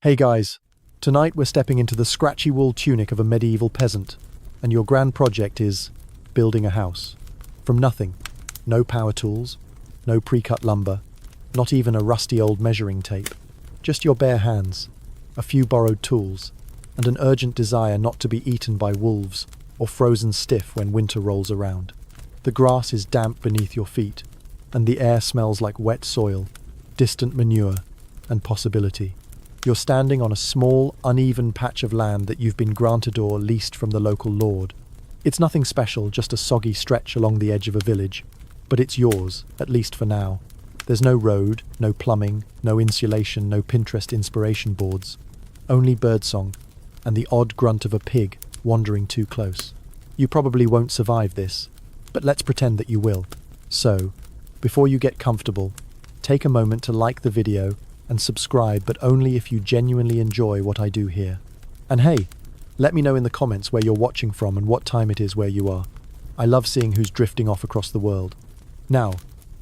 Hey guys, tonight we're stepping into the scratchy wool tunic of a medieval peasant, and your grand project is building a house. From nothing. No power tools, no pre-cut lumber, not even a rusty old measuring tape. Just your bare hands, a few borrowed tools, and an urgent desire not to be eaten by wolves or frozen stiff when winter rolls around. The grass is damp beneath your feet, and the air smells like wet soil, distant manure, and possibility. You're standing on a small, uneven patch of land that you've been granted or leased from the local lord. It's nothing special, just a soggy stretch along the edge of a village. But it's yours, at least for now. There's no road, no plumbing, no insulation, no Pinterest inspiration boards. Only birdsong, and the odd grunt of a pig wandering too close. You probably won't survive this, but let's pretend that you will. So, before you get comfortable, take a moment to like the video and subscribe, but only if you genuinely enjoy what I do here. And hey, let me know in the comments where you're watching from and what time it is where you are. I love seeing who's drifting off across the world. Now,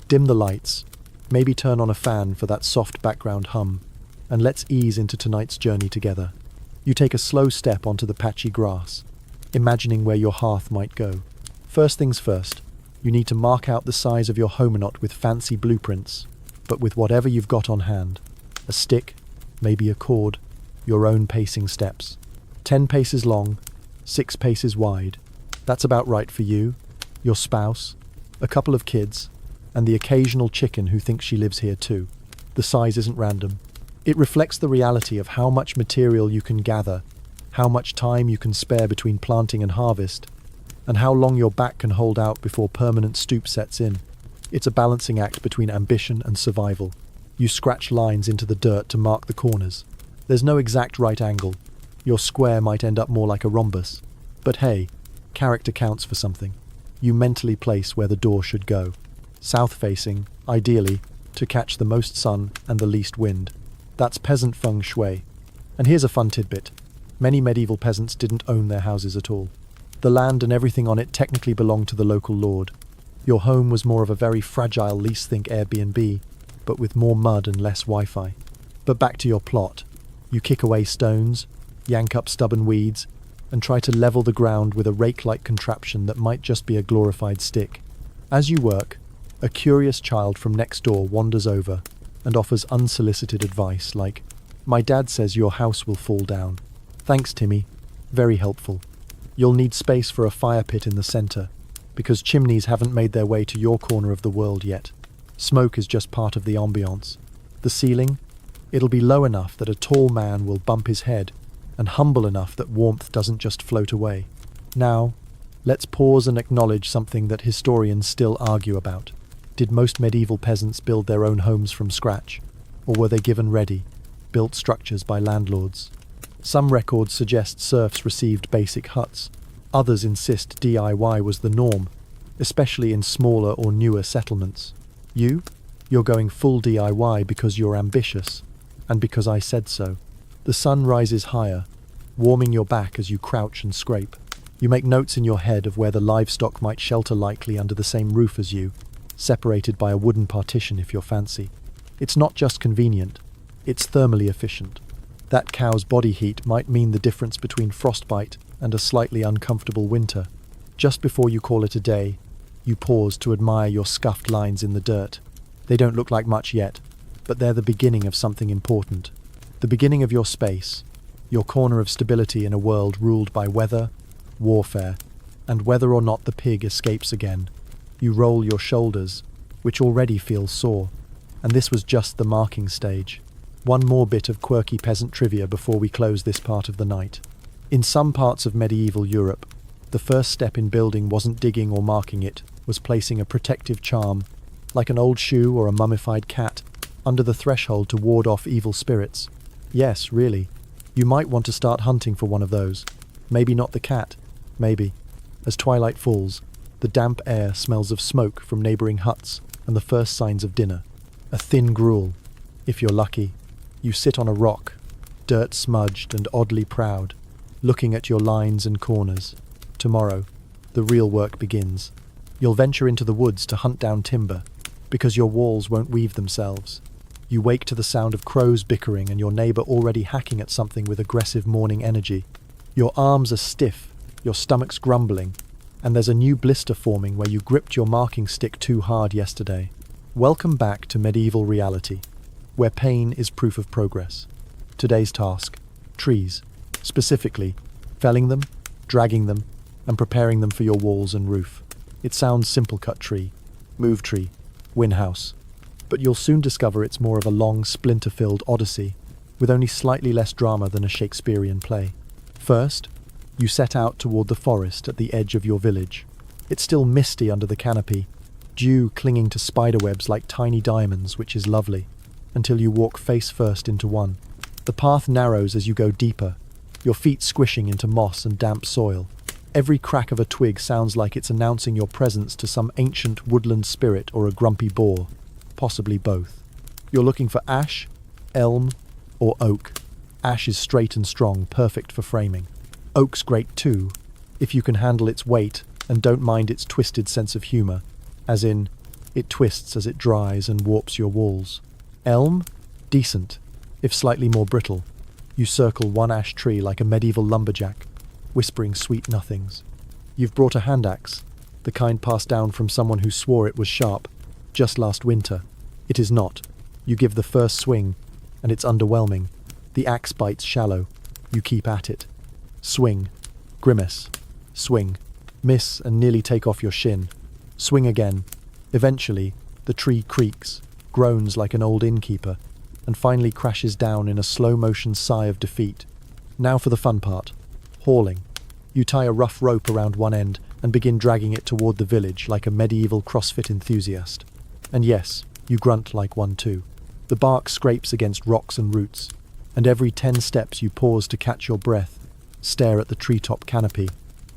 dim the lights, maybe turn on a fan for that soft background hum, and let's ease into tonight's journey together. You take a slow step onto the patchy grass, imagining where your hearth might go. First things first, you need to mark out the size of your home, not with fancy blueprints, but with whatever you've got on hand. A stick, maybe a cord, your own pacing steps. 10 paces long, 6 paces wide. That's about right for you, your spouse, a couple of kids, and the occasional chicken who thinks she lives here too. The size isn't random. It reflects the reality of how much material you can gather, how much time you can spare between planting and harvest, and how long your back can hold out before permanent stoop sets in. It's a balancing act between ambition and survival. You scratch lines into the dirt to mark the corners. There's no exact right angle. Your square might end up more like a rhombus. But hey, character counts for something. You mentally place where the door should go. South-facing, ideally, to catch the most sun and the least wind. That's peasant feng shui. And here's a fun tidbit. Many medieval peasants didn't own their houses at all. The land and everything on it technically belonged to the local lord. Your home was more of a very fragile lease, think Airbnb, but with more mud and less Wi-Fi. But back to your plot. You kick away stones, yank up stubborn weeds, and try to level the ground with a rake-like contraption that might just be a glorified stick. As you work, a curious child from next door wanders over and offers unsolicited advice like, "My dad says your house will fall down." Thanks, Timmy. Very helpful. You'll need space for a fire pit in the center, because chimneys haven't made their way to your corner of the world yet. Smoke is just part of the ambiance. The ceiling? It'll be low enough that a tall man will bump his head, and humble enough that warmth doesn't just float away. Now, let's pause and acknowledge something that historians still argue about. Did most medieval peasants build their own homes from scratch? Or were they given ready, built structures by landlords? Some records suggest serfs received basic huts. Others insist DIY was the norm, especially in smaller or newer settlements. You're going full DIY because you're ambitious, and because I said so. The sun rises higher, warming your back as you crouch and scrape. You make notes in your head of where the livestock might shelter, likely under the same roof as you, separated by a wooden partition if you're fancy. It's not just convenient, it's thermally efficient. That cow's body heat might mean the difference between frostbite and a slightly uncomfortable winter. Just before you call it a day, you pause to admire your scuffed lines in the dirt. They don't look like much yet, but they're the beginning of something important. The beginning of your space, your corner of stability in a world ruled by weather, warfare, and whether or not the pig escapes again. You roll your shoulders, which already feel sore, and this was just the marking stage. One more bit of quirky peasant trivia before we close this part of the night. In some parts of medieval Europe, the first step in building wasn't digging or marking, it was placing a protective charm, like an old shoe or a mummified cat, under the threshold to ward off evil spirits. Yes, really. You might want to start hunting for one of those. Maybe not the cat. Maybe. As twilight falls, the damp air smells of smoke from neighboring huts and the first signs of dinner. A thin gruel. If you're lucky. You sit on a rock, dirt smudged and oddly proud, looking at your lines and corners. Tomorrow, the real work begins. You'll venture into the woods to hunt down timber, because your walls won't weave themselves. You wake to the sound of crows bickering and your neighbor already hacking at something with aggressive morning energy. Your arms are stiff, your stomach's grumbling, and there's a new blister forming where you gripped your marking stick too hard yesterday. Welcome back to medieval reality, where pain is proof of progress. Today's task: trees. Specifically, felling them, dragging them, and preparing them for your walls and roof. It sounds simple: cut tree, move tree, win house. But you'll soon discover it's more of a long, splinter-filled odyssey, with only slightly less drama than a Shakespearean play. First, you set out toward the forest at the edge of your village. It's still misty under the canopy, dew clinging to spiderwebs like tiny diamonds, which is lovely, until you walk face first into one. The path narrows as you go deeper, your feet squishing into moss and damp soil. Every crack of a twig sounds like it's announcing your presence to some ancient woodland spirit or a grumpy boar, possibly both. You're looking for ash, elm, or oak. Ash is straight and strong, perfect for framing. Oak's great too, if you can handle its weight and don't mind its twisted sense of humor, as in, it twists as it dries and warps your walls. Elm? Decent, if slightly more brittle. You circle one ash tree like a medieval lumberjack, whispering sweet nothings. You've brought a hand axe, the kind passed down from someone who swore it was sharp, just last winter. It is not. You give the first swing, and it's underwhelming. The axe bites shallow. You keep at it. Swing. Grimace. Swing. Miss and nearly take off your shin. Swing again. Eventually, the tree creaks, groans like an old innkeeper, and finally crashes down in a slow-motion sigh of defeat. Now for the fun part. Hauling. You tie a rough rope around one end and begin dragging it toward the village like a medieval CrossFit enthusiast. And yes, you grunt like one too. The bark scrapes against rocks and roots, and every 10 steps you pause to catch your breath, stare at the treetop canopy,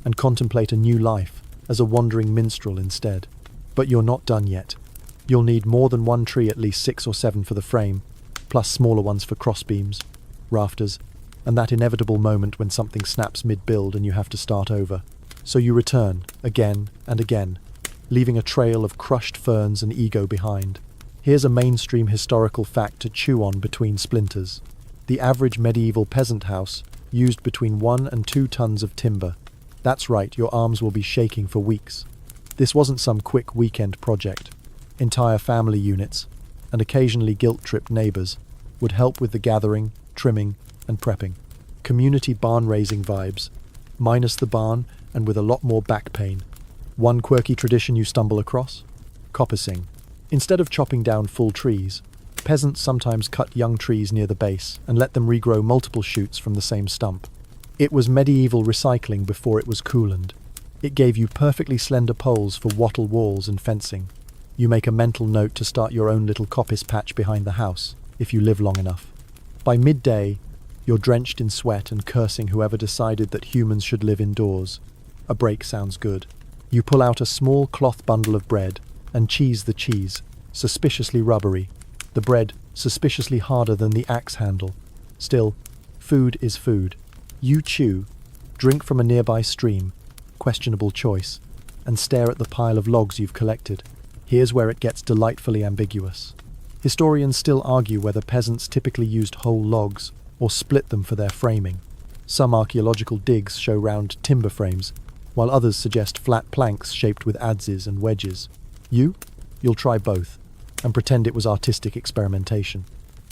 and contemplate a new life as a wandering minstrel instead. But you're not done yet. You'll need more than one tree, at least 6 or 7 for the frame, plus smaller ones for crossbeams, rafters, and that inevitable moment when something snaps mid-build and you have to start over. So you return, again and again, leaving a trail of crushed ferns and ego behind. Here's a mainstream historical fact to chew on between splinters. The average medieval peasant house used between 1 and 2 tons of timber. That's right, your arms will be shaking for weeks. This wasn't some quick weekend project. Entire family units, and occasionally guilt-tripped neighbors, would help with the gathering, trimming, and prepping. Community barn-raising vibes, minus the barn and with a lot more back pain. One quirky tradition you stumble across? Coppicing. Instead of chopping down full trees, peasants sometimes cut young trees near the base and let them regrow multiple shoots from the same stump. It was medieval recycling before it was coolant. It gave you perfectly slender poles for wattle walls and fencing. You make a mental note to start your own little coppice patch behind the house, if you live long enough. By midday, you're drenched in sweat and cursing whoever decided that humans should live indoors. A break sounds good. You pull out a small cloth bundle of bread and cheese the cheese, suspiciously rubbery. The bread suspiciously harder than the axe handle. Still, food is food. You chew, drink from a nearby stream, questionable choice, and stare at the pile of logs you've collected. Here's where it gets delightfully ambiguous. Historians still argue whether peasants typically used whole logs or split them for their framing. Some archaeological digs show round timber frames, while others suggest flat planks shaped with adzes and wedges. You'll try both, and pretend it was artistic experimentation.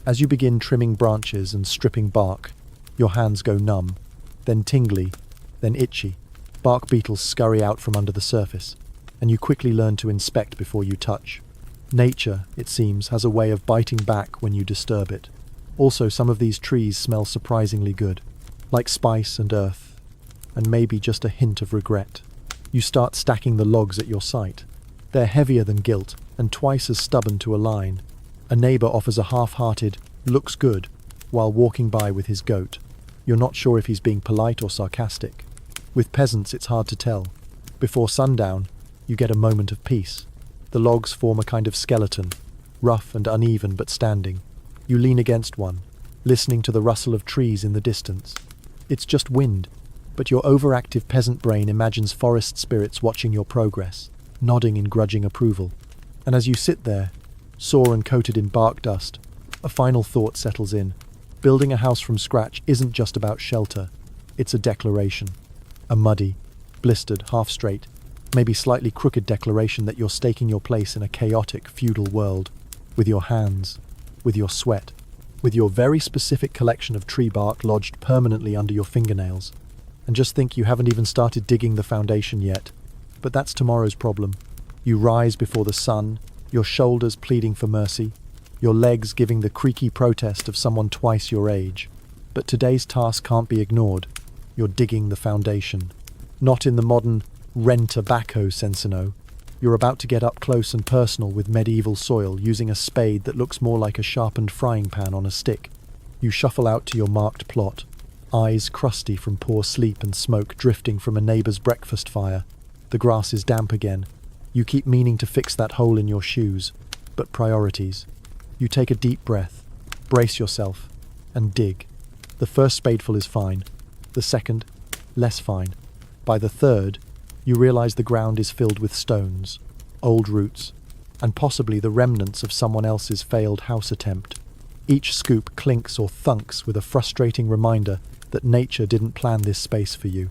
As you begin trimming branches and stripping bark, your hands go numb, then tingly, then itchy. Bark beetles scurry out from under the surface, and you quickly learn to inspect before you touch. Nature, it seems, has a way of biting back when you disturb it. Also, some of these trees smell surprisingly good, like spice and earth, and maybe just a hint of regret. You start stacking the logs at your site. They're heavier than guilt, and twice as stubborn to align. A neighbor offers a half-hearted, "looks good," while walking by with his goat. You're not sure if he's being polite or sarcastic. With peasants, it's hard to tell. Before sundown, you get a moment of peace. The logs form a kind of skeleton, rough and uneven but standing. You lean against one, listening to the rustle of trees in the distance. It's just wind, but your overactive peasant brain imagines forest spirits watching your progress, nodding in grudging approval. And as you sit there, sore and coated in bark dust, A final thought settles in. Building a house from scratch isn't just about shelter. It's a declaration. A muddy, blistered, half-straight, maybe slightly crooked declaration that you're staking your place in a chaotic, feudal world. With your hands, with your sweat, with your very specific collection of tree bark lodged permanently under your fingernails. And just think, you haven't even started digging the foundation yet. But that's tomorrow's problem. You rise before the sun, your shoulders pleading for mercy, your legs giving the creaky protest of someone twice your age. But today's task can't be ignored. You're digging the foundation. Not in the modern rent-a-backhoe sense, no. You're about to get up close and personal with medieval soil using a spade that looks more like a sharpened frying pan on a stick. You shuffle out to your marked plot, eyes crusty from poor sleep and smoke drifting from a neighbour's breakfast fire. The grass is damp again. You keep meaning to fix that hole in your shoes, but priorities. You take a deep breath, brace yourself, and dig. The first spadeful is fine. The second, less fine. By the third, you realize the ground is filled with stones, old roots, and possibly the remnants of someone else's failed house attempt. Each scoop clinks or thunks with a frustrating reminder that nature didn't plan this space for you.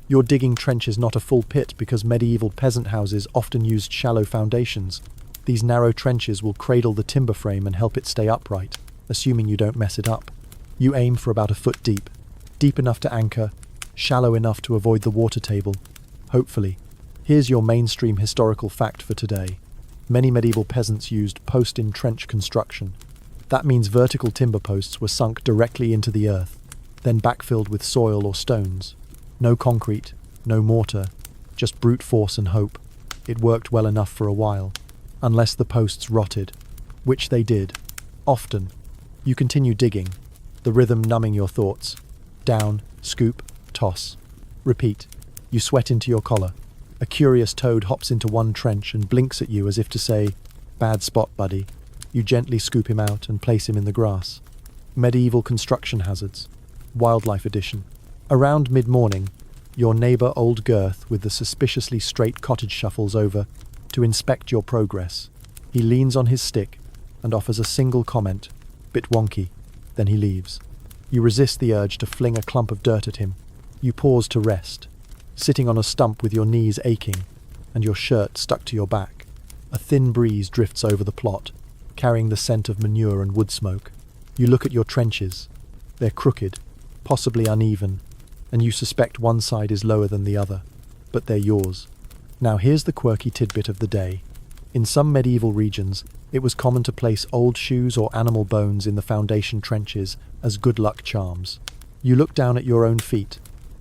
You're digging trenches, not a full pit, because medieval peasant houses often used shallow foundations. These narrow trenches will cradle the timber frame and help it stay upright, assuming you don't mess it up. You aim for about a foot deep, deep enough to anchor, shallow enough to avoid the water table. Hopefully. Here's your mainstream historical fact for today. Many medieval peasants used post-in-trench construction. That means vertical timber posts were sunk directly into the earth, then backfilled with soil or stones. No concrete, no mortar, just brute force and hope. It worked well enough for a while, unless the posts rotted, which they did. Often. You continue digging, the rhythm numbing your thoughts. Down, scoop, toss. Repeat. You sweat into your collar. A curious toad hops into one trench and blinks at you as if to say, "Bad spot, buddy." You gently scoop him out and place him in the grass. Medieval construction hazards. Wildlife edition. Around mid-morning, your neighbour Old Girth with the suspiciously straight cottage shuffles over to inspect your progress. He leans on his stick and offers a single comment, bit wonky, then he leaves. You resist the urge to fling a clump of dirt at him. You pause to rest, sitting on a stump with your knees aching and your shirt stuck to your back. A thin breeze drifts over the plot, carrying the scent of manure and wood smoke. You look at your trenches. They're crooked, possibly uneven, and you suspect one side is lower than the other, but they're yours. Now here's the quirky tidbit of the day. In some medieval regions, it was common to place old shoes or animal bones in the foundation trenches as good luck charms. You look down at your own feet,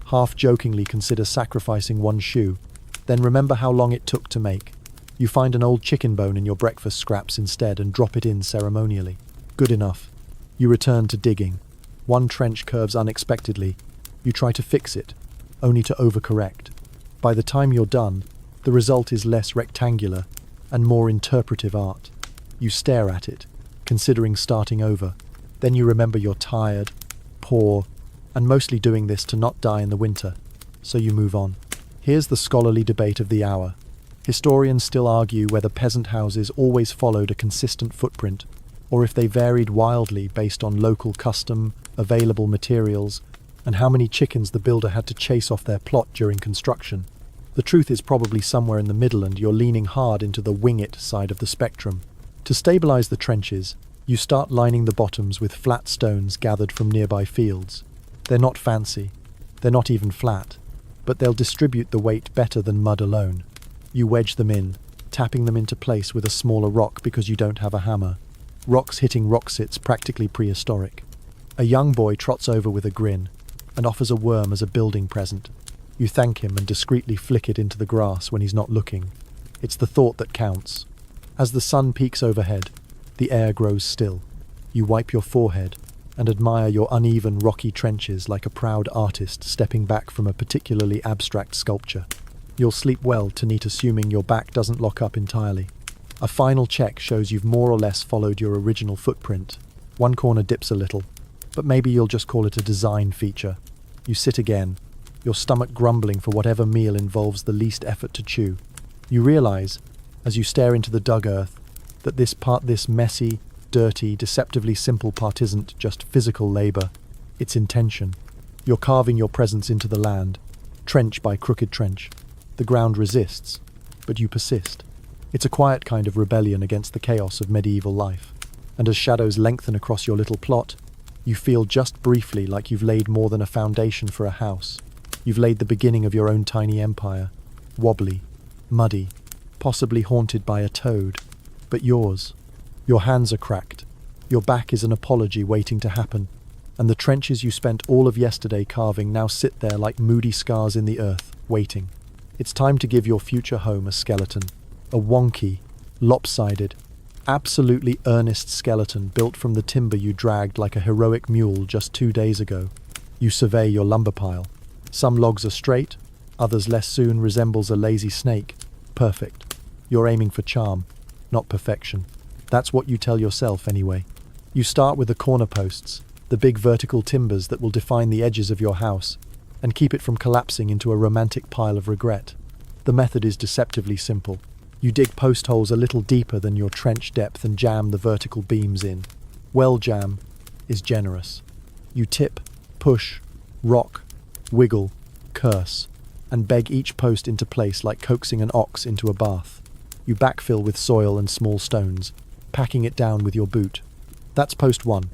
half-jokingly consider sacrificing one shoe, then remember how long it took to make. You find an old chicken bone in your breakfast scraps instead and drop it in ceremonially. Good enough. You return to digging. One trench curves unexpectedly. You try to fix it, only to overcorrect. By the time you're done, the result is less rectangular and more interpretive art. You stare at it, considering starting over. Then you remember you're tired, poor, and mostly doing this to not die in the winter, so you move on. Here's the scholarly debate of the hour. Historians still argue whether peasant houses always followed a consistent footprint, or if they varied wildly based on local custom, available materials, and how many chickens the builder had to chase off their plot during construction. The truth is probably somewhere in the middle, and you're leaning hard into the wing-it side of the spectrum. To stabilize the trenches, you start lining the bottoms with flat stones gathered from nearby fields. They're not fancy, they're not even flat, but they'll distribute the weight better than mud alone. You wedge them in, tapping them into place with a smaller rock because you don't have a hammer. Rocks hitting rock sits practically prehistoric. A young boy trots over with a grin and offers a worm as a building present. You thank him and discreetly flick it into the grass when he's not looking. It's the thought that counts. As the sun peaks overhead, the air grows still. You wipe your forehead and admire your uneven, rocky trenches like a proud artist stepping back from a particularly abstract sculpture. You'll sleep well tonight, assuming your back doesn't lock up entirely. A final check shows you've more or less followed your original footprint. One corner dips a little, but maybe you'll just call it a design feature. You sit again, your stomach grumbling for whatever meal involves the least effort to chew. You realize, as you stare into the dug earth, that this messy, dirty, deceptively simple part isn't just physical labor, it's intention. You're carving your presence into the land, trench by crooked trench. The ground resists, but you persist. It's a quiet kind of rebellion against the chaos of medieval life. And as shadows lengthen across your little plot, you feel just briefly like you've laid more than a foundation for a house. You've laid the beginning of your own tiny empire, wobbly, muddy, possibly haunted by a toad, but yours. Your hands are cracked, your back is an apology waiting to happen, and the trenches you spent all of yesterday carving now sit there like moody scars in the earth, waiting. It's time to give your future home a skeleton, a wonky, lopsided, absolutely earnest skeleton built from the timber you dragged like a heroic mule just 2 days ago. You survey your lumber pile. Some logs are straight, others less soon resembles a lazy snake. Perfect. You're aiming for charm, not perfection. That's what you tell yourself anyway. You start with the corner posts, the big vertical timbers that will define the edges of your house, and keep it from collapsing into a romantic pile of regret. The method is deceptively simple. You dig post holes a little deeper than your trench depth and jam the vertical beams in. Well jam is generous. You tip, push, rock, wiggle, curse, and beg each post into place like coaxing an ox into a bath. You backfill with soil and small stones, packing it down with your boot. That's post 1.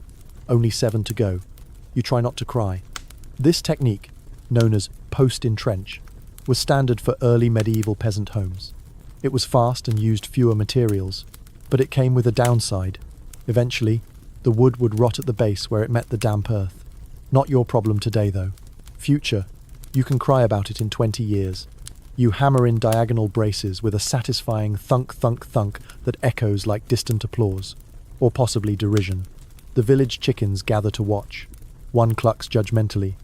Only 7 to go. You try not to cry. This technique, known as post in trench, was standard for early medieval peasant homes. It was fast and used fewer materials, but it came with a downside. Eventually, the wood would rot at the base where it met the damp earth. Not your problem today, though. Future, you can cry about it in 20 years. You hammer in diagonal braces with a satisfying thunk, thunk, thunk that echoes like distant applause, or possibly derision. The village chickens gather to watch. One clucks judgmentally.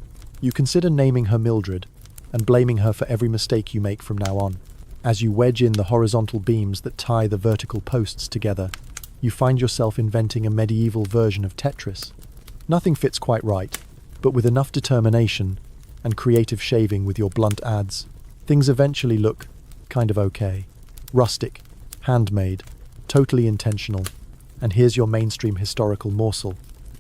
You consider naming her Mildred, and blaming her for every mistake you make from now on. As you wedge in the horizontal beams that tie the vertical posts together, you find yourself inventing a medieval version of Tetris. Nothing fits quite right, but with enough determination and creative shaving with your blunt adze, things eventually look kind of okay. Rustic, handmade, totally intentional, and here's your mainstream historical morsel.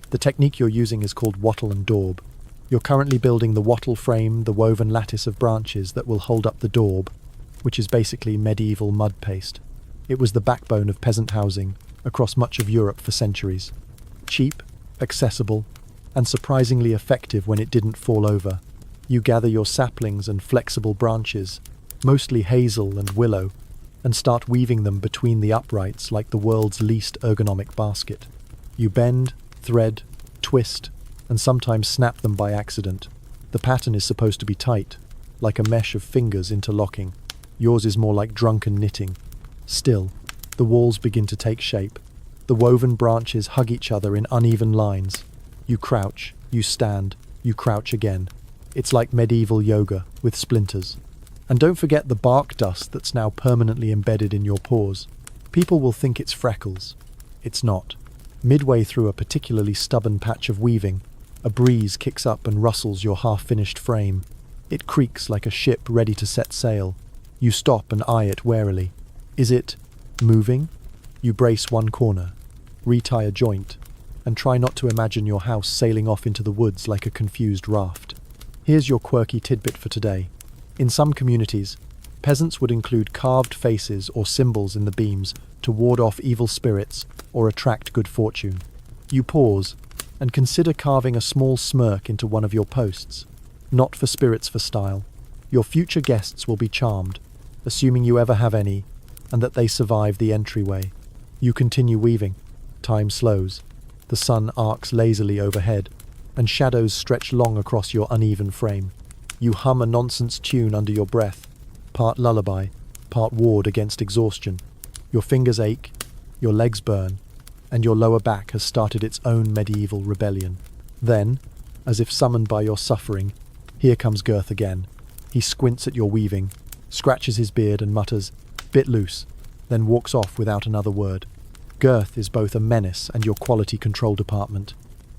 The technique you're using is called wattle and daub. You're currently building the wattle frame, the woven lattice of branches that will hold up the daub, which is basically medieval mud paste. It was the backbone of peasant housing across much of Europe for centuries. Cheap, accessible, and surprisingly effective when it didn't fall over. You gather your saplings and flexible branches, mostly hazel and willow, and start weaving them between the uprights like the world's least ergonomic basket. You bend, thread, twist, and sometimes snap them by accident. The pattern is supposed to be tight, like a mesh of fingers interlocking. Yours is more like drunken knitting. Still, the walls begin to take shape. The woven branches hug each other in uneven lines. You crouch, you stand, you crouch again. It's like medieval yoga with splinters. And don't forget the bark dust that's now permanently embedded in your paws. People will think it's freckles. It's not. Midway through a particularly stubborn patch of weaving, a breeze kicks up and rustles your half-finished frame. It creaks like a ship ready to set sail. You stop and eye it warily. Is it moving? You brace one corner, retie a joint, and try not to imagine your house sailing off into the woods like a confused raft. Here's your quirky tidbit for today. In some communities, peasants would include carved faces or symbols in the beams to ward off evil spirits or attract good fortune. You pause and consider carving a small smirk into one of your posts. Not for spirits for style. Your future guests will be charmed, assuming you ever have any, and that they survive the entryway. You continue weaving. Time slows. The sun arcs lazily overhead, and shadows stretch long across your uneven frame. You hum a nonsense tune under your breath, part lullaby, part ward against exhaustion. Your fingers ache, your legs burn, and your lower back has started its own medieval rebellion. Then, as if summoned by your suffering, here comes Girth again. He squints at your weaving, scratches his beard and mutters, "Bit loose," then walks off without another word. Girth is both a menace and your quality control department.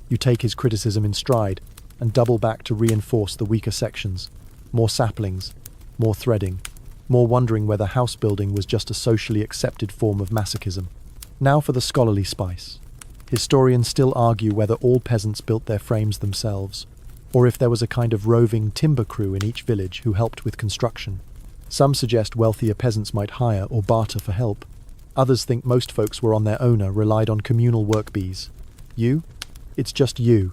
You take his criticism in stride and double back to reinforce the weaker sections. More saplings, more threading, more wondering whether house building was just a socially accepted form of masochism. Now for the scholarly spice. Historians still argue whether all peasants built their frames themselves, or if there was a kind of roving timber crew in each village who helped with construction. Some suggest wealthier peasants might hire or barter for help. Others think most folks were on their own, relied on communal work bees. You? It's just you,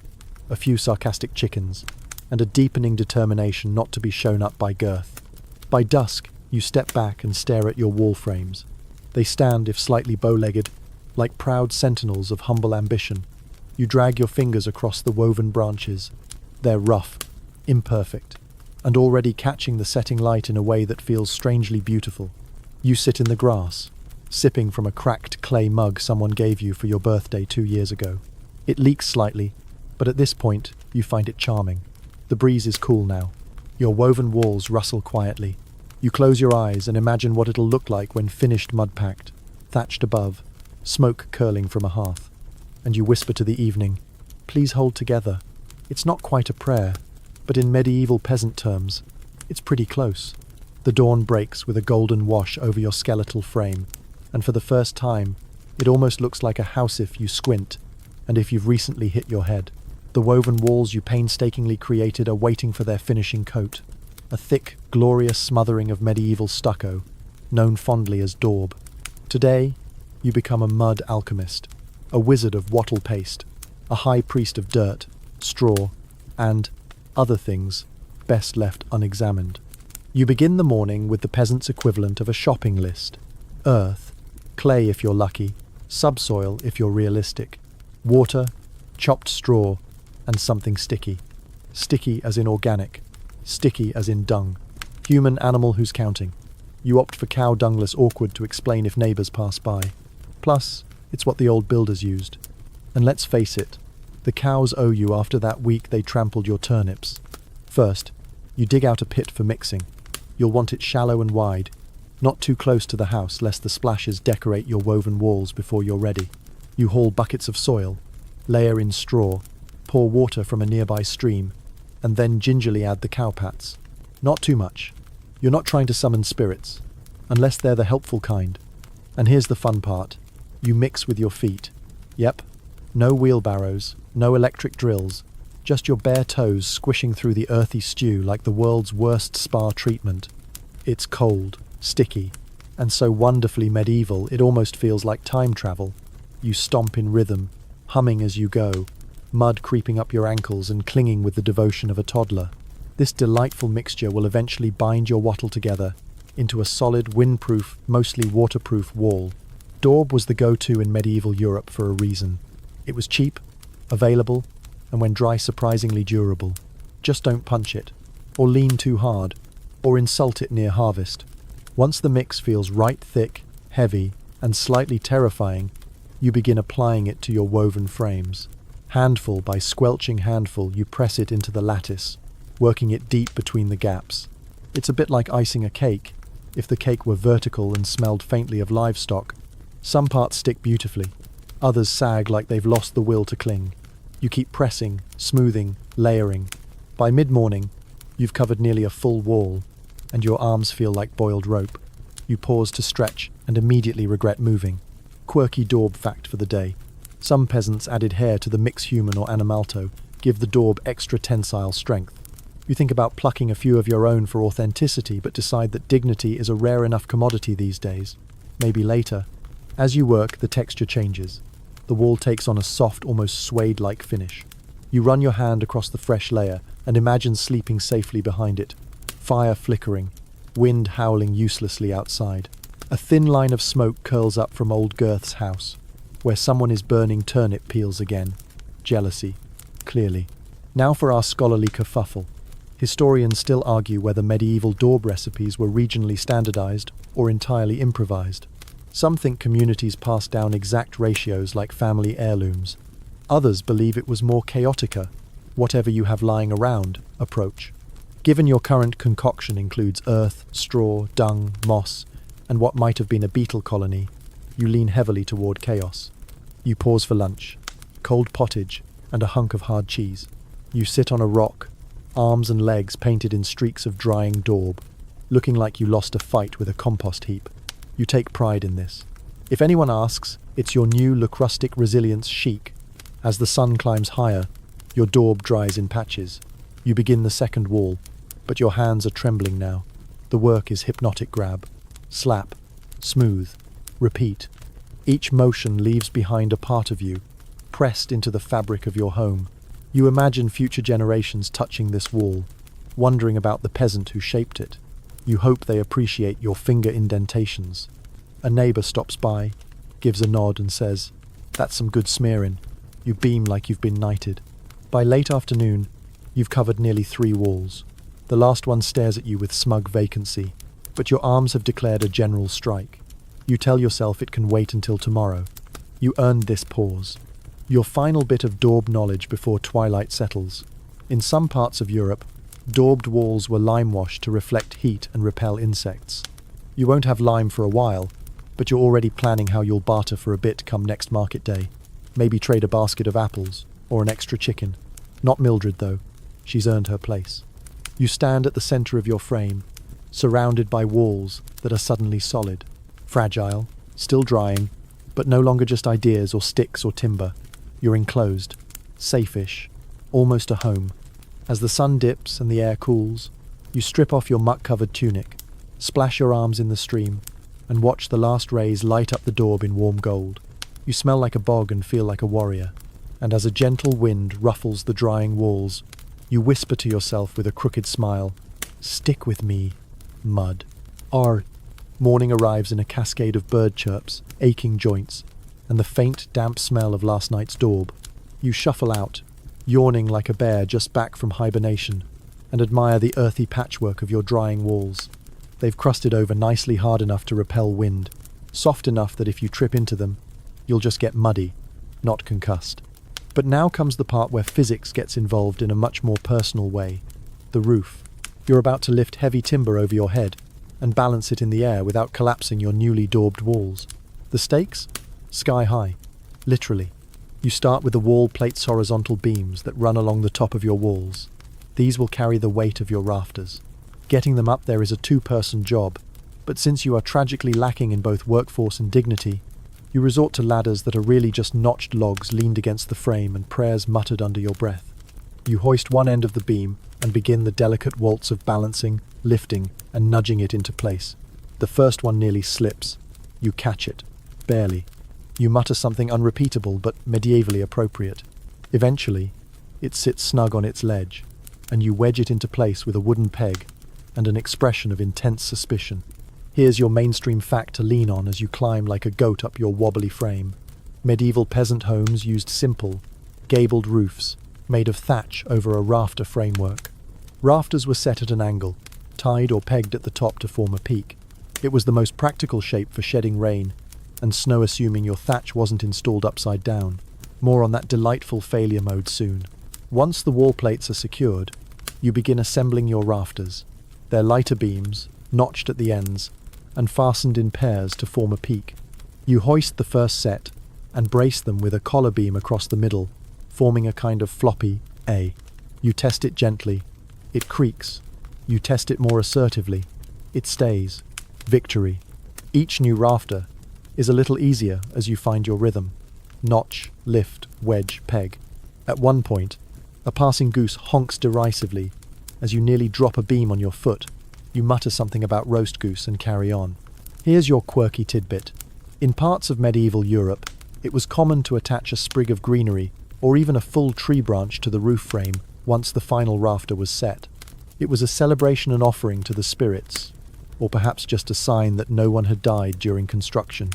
a few sarcastic chickens, and a deepening determination not to be shown up by girth. By dusk, you step back and stare at your wall frames. They stand, if slightly bow-legged, like proud sentinels of humble ambition. You drag your fingers across the woven branches. They're rough, imperfect, and already catching the setting light in a way that feels strangely beautiful. You sit in the grass, sipping from a cracked clay mug someone gave you for your birthday 2 years ago. It leaks slightly, but at this point, you find it charming. The breeze is cool now. Your woven walls rustle quietly. You close your eyes and imagine what it'll look like when finished, mud-packed, thatched above, smoke curling from a hearth. And you whisper to the evening, "Please hold together." It's not quite a prayer, but in medieval peasant terms, it's pretty close. The dawn breaks with a golden wash over your skeletal frame, and for the first time, it almost looks like a house if you squint, and if you've recently hit your head. The woven walls you painstakingly created are waiting for their finishing coat, a thick, glorious smothering of medieval stucco, known fondly as daub. Today, you become a mud alchemist, a wizard of wattle paste, a high priest of dirt, straw, and other things best left unexamined. You begin the morning with the peasant's equivalent of a shopping list. Earth, clay if you're lucky, subsoil if you're realistic, water, chopped straw, and something sticky. Sticky as in organic, sticky as in dung. Human, animal, who's counting? You opt for cow dung, less awkward to explain if neighbours pass by. Plus, it's what the old builders used. And let's face it, the cows owe you after that week they trampled your turnips. First, you dig out a pit for mixing. You'll want it shallow and wide, not too close to the house lest the splashes decorate your woven walls before you're ready. You haul buckets of soil, layer in straw, pour water from a nearby stream, and then gingerly add the cowpats. Not too much. You're not trying to summon spirits, unless they're the helpful kind. And here's the fun part. You mix with your feet. Yep. No wheelbarrows, no electric drills, just your bare toes squishing through the earthy stew like the world's worst spa treatment. It's cold, sticky, and so wonderfully medieval it almost feels like time travel. You stomp in rhythm, humming as you go, mud creeping up your ankles and clinging with the devotion of a toddler. This delightful mixture will eventually bind your wattle together into a solid, windproof, mostly waterproof wall. Daub was the go-to in medieval Europe for a reason. It was cheap, available, and when dry, surprisingly durable. Just don't punch it, or lean too hard, or insult it near harvest. Once the mix feels right thick, heavy, and slightly terrifying, you begin applying it to your woven frames. Handful by squelching handful, you press it into the lattice, working it deep between the gaps. It's a bit like icing a cake, if the cake were vertical and smelled faintly of livestock. Some parts stick beautifully, others sag like they've lost the will to cling. You keep pressing, smoothing, layering. By mid-morning, you've covered nearly a full wall, and your arms feel like boiled rope. You pause to stretch and immediately regret moving. Quirky daub fact for the day. Some peasants added hair to the mix, human or animalto, give the daub extra tensile strength. You think about plucking a few of your own for authenticity, but decide that dignity is a rare enough commodity these days. Maybe later. As you work, the texture changes. The wall takes on a soft, almost suede-like finish. You run your hand across the fresh layer and imagine sleeping safely behind it. Fire flickering, wind howling uselessly outside. A thin line of smoke curls up from old Girth's house, where someone is burning turnip peels again. Jealousy, clearly. Now for our scholarly kerfuffle. Historians still argue whether medieval daub recipes were regionally standardized or entirely improvised. Some think communities passed down exact ratios like family heirlooms. Others believe it was more chaotica, whatever you have lying around, approach. Given your current concoction includes earth, straw, dung, moss, and what might have been a beetle colony, you lean heavily toward chaos. You pause for lunch, cold pottage, and a hunk of hard cheese. You sit on a rock, arms and legs painted in streaks of drying daub, looking like you lost a fight with a compost heap. You take pride in this. If anyone asks, It's your new look rustic resilience chic. As the sun climbs higher, your daub dries in patches. You begin the second wall, but your hands are trembling now. The work is hypnotic grab. Slap. Smooth. Repeat. Each motion leaves behind a part of you, pressed into the fabric of your home. You imagine future generations touching this wall, wondering about the peasant who shaped it. You hope they appreciate your finger indentations. A neighbor stops by, gives a nod and says, "That's some good smearing." You beam like you've been knighted. By late afternoon, you've covered nearly 3 walls. The last one stares at you with smug vacancy, but your arms have declared a general strike. You tell yourself it can wait until tomorrow. You earned this pause. Your final bit of daub knowledge before twilight settles. In some parts of Europe, daubed walls were lime-washed to reflect heat and repel insects. You won't have lime for a while, but you're already planning how you'll barter for a bit come next market day. Maybe trade a basket of apples, or an extra chicken. Not Mildred, though. She's earned her place. You stand at the center of your frame, surrounded by walls that are suddenly solid, fragile, still drying, but no longer just ideas or sticks or timber. You're enclosed, safe-ish, almost a home. As the sun dips and the air cools, you strip off your muck-covered tunic, splash your arms in the stream, and watch the last rays light up the daub in warm gold. You smell like a bog and feel like a warrior, and as a gentle wind ruffles the drying walls, you whisper to yourself with a crooked smile, "Stick with me, mud." Morning arrives in a cascade of bird chirps, aching joints, and the faint, damp smell of last night's daub. You shuffle out, yawning like a bear just back from hibernation, and admire the earthy patchwork of your drying walls. They've crusted over nicely hard enough to repel wind, soft enough that if you trip into them, you'll just get muddy, not concussed. But now comes the part where physics gets involved in a much more personal way. The roof. You're about to lift heavy timber over your head and balance it in the air without collapsing your newly daubed walls. The stakes? Sky high. Literally. You start with the wall plate's horizontal beams that run along the top of your walls. These will carry the weight of your rafters. Getting them up there is a 2-person job, but since you are tragically lacking in both workforce and dignity, you resort to ladders that are really just notched logs leaned against the frame and prayers muttered under your breath. You hoist one end of the beam and begin the delicate waltz of balancing, lifting, and nudging it into place. The first one nearly slips. You catch it. Barely. You mutter something unrepeatable but medievally appropriate. Eventually, it sits snug on its ledge, and you wedge it into place with a wooden peg and an expression of intense suspicion. Here's your mainstream fact to lean on as you climb like a goat up your wobbly frame. Medieval peasant homes used simple, gabled roofs, made of thatch over a rafter framework. Rafters were set at an angle, tied or pegged at the top to form a peak. It was the most practical shape for shedding rain and snow, assuming your thatch wasn't installed upside down. More on that delightful failure mode soon. Once the wall plates are secured, you begin assembling your rafters. They're lighter beams, notched at the ends, and fastened in pairs to form a peak. You hoist the first set and brace them with a collar beam across the middle, forming a kind of floppy A. You test it gently. It creaks. You test it more assertively. It stays. Victory. Each new rafter is a little easier as you find your rhythm. Notch, lift, wedge, peg. At one point, a passing goose honks derisively as you nearly drop a beam on your foot. You mutter something about roast goose and carry on. Here's your quirky tidbit. In parts of medieval Europe, it was common to attach a sprig of greenery or even a full tree branch to the roof frame once the final rafter was set. It was a celebration and offering to the spirits, or perhaps just a sign that no one had died during construction.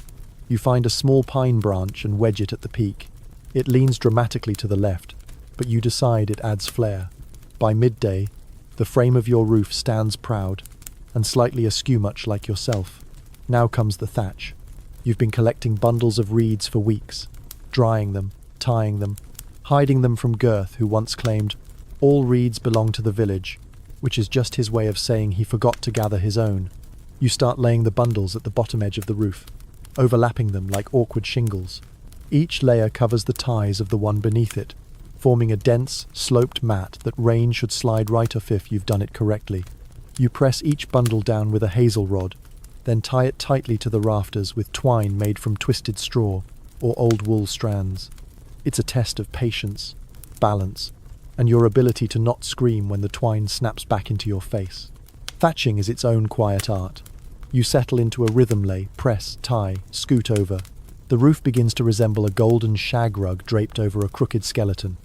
You find a small pine branch and wedge it at the peak. It leans dramatically to the left, but you decide it adds flair. By midday, the frame of your roof stands proud and slightly askew, much like yourself. Now comes the thatch. You've been collecting bundles of reeds for weeks, drying them, tying them, hiding them from Girth, who once claimed, "All reeds belong to the village," which is just his way of saying he forgot to gather his own. You start laying the bundles at the bottom edge of the roof, overlapping them like awkward shingles. Each layer covers the ties of the one beneath it, forming a dense, sloped mat that rain should slide right off if you've done it correctly. You press each bundle down with a hazel rod, then tie it tightly to the rafters with twine made from twisted straw, or old wool strands. It's a test of patience, balance, and your ability to not scream when the twine snaps back into your face. Thatching is its own quiet art. You settle into a rhythm lay, press, tie, scoot over. The roof begins to resemble a golden shag rug draped over a crooked skeleton.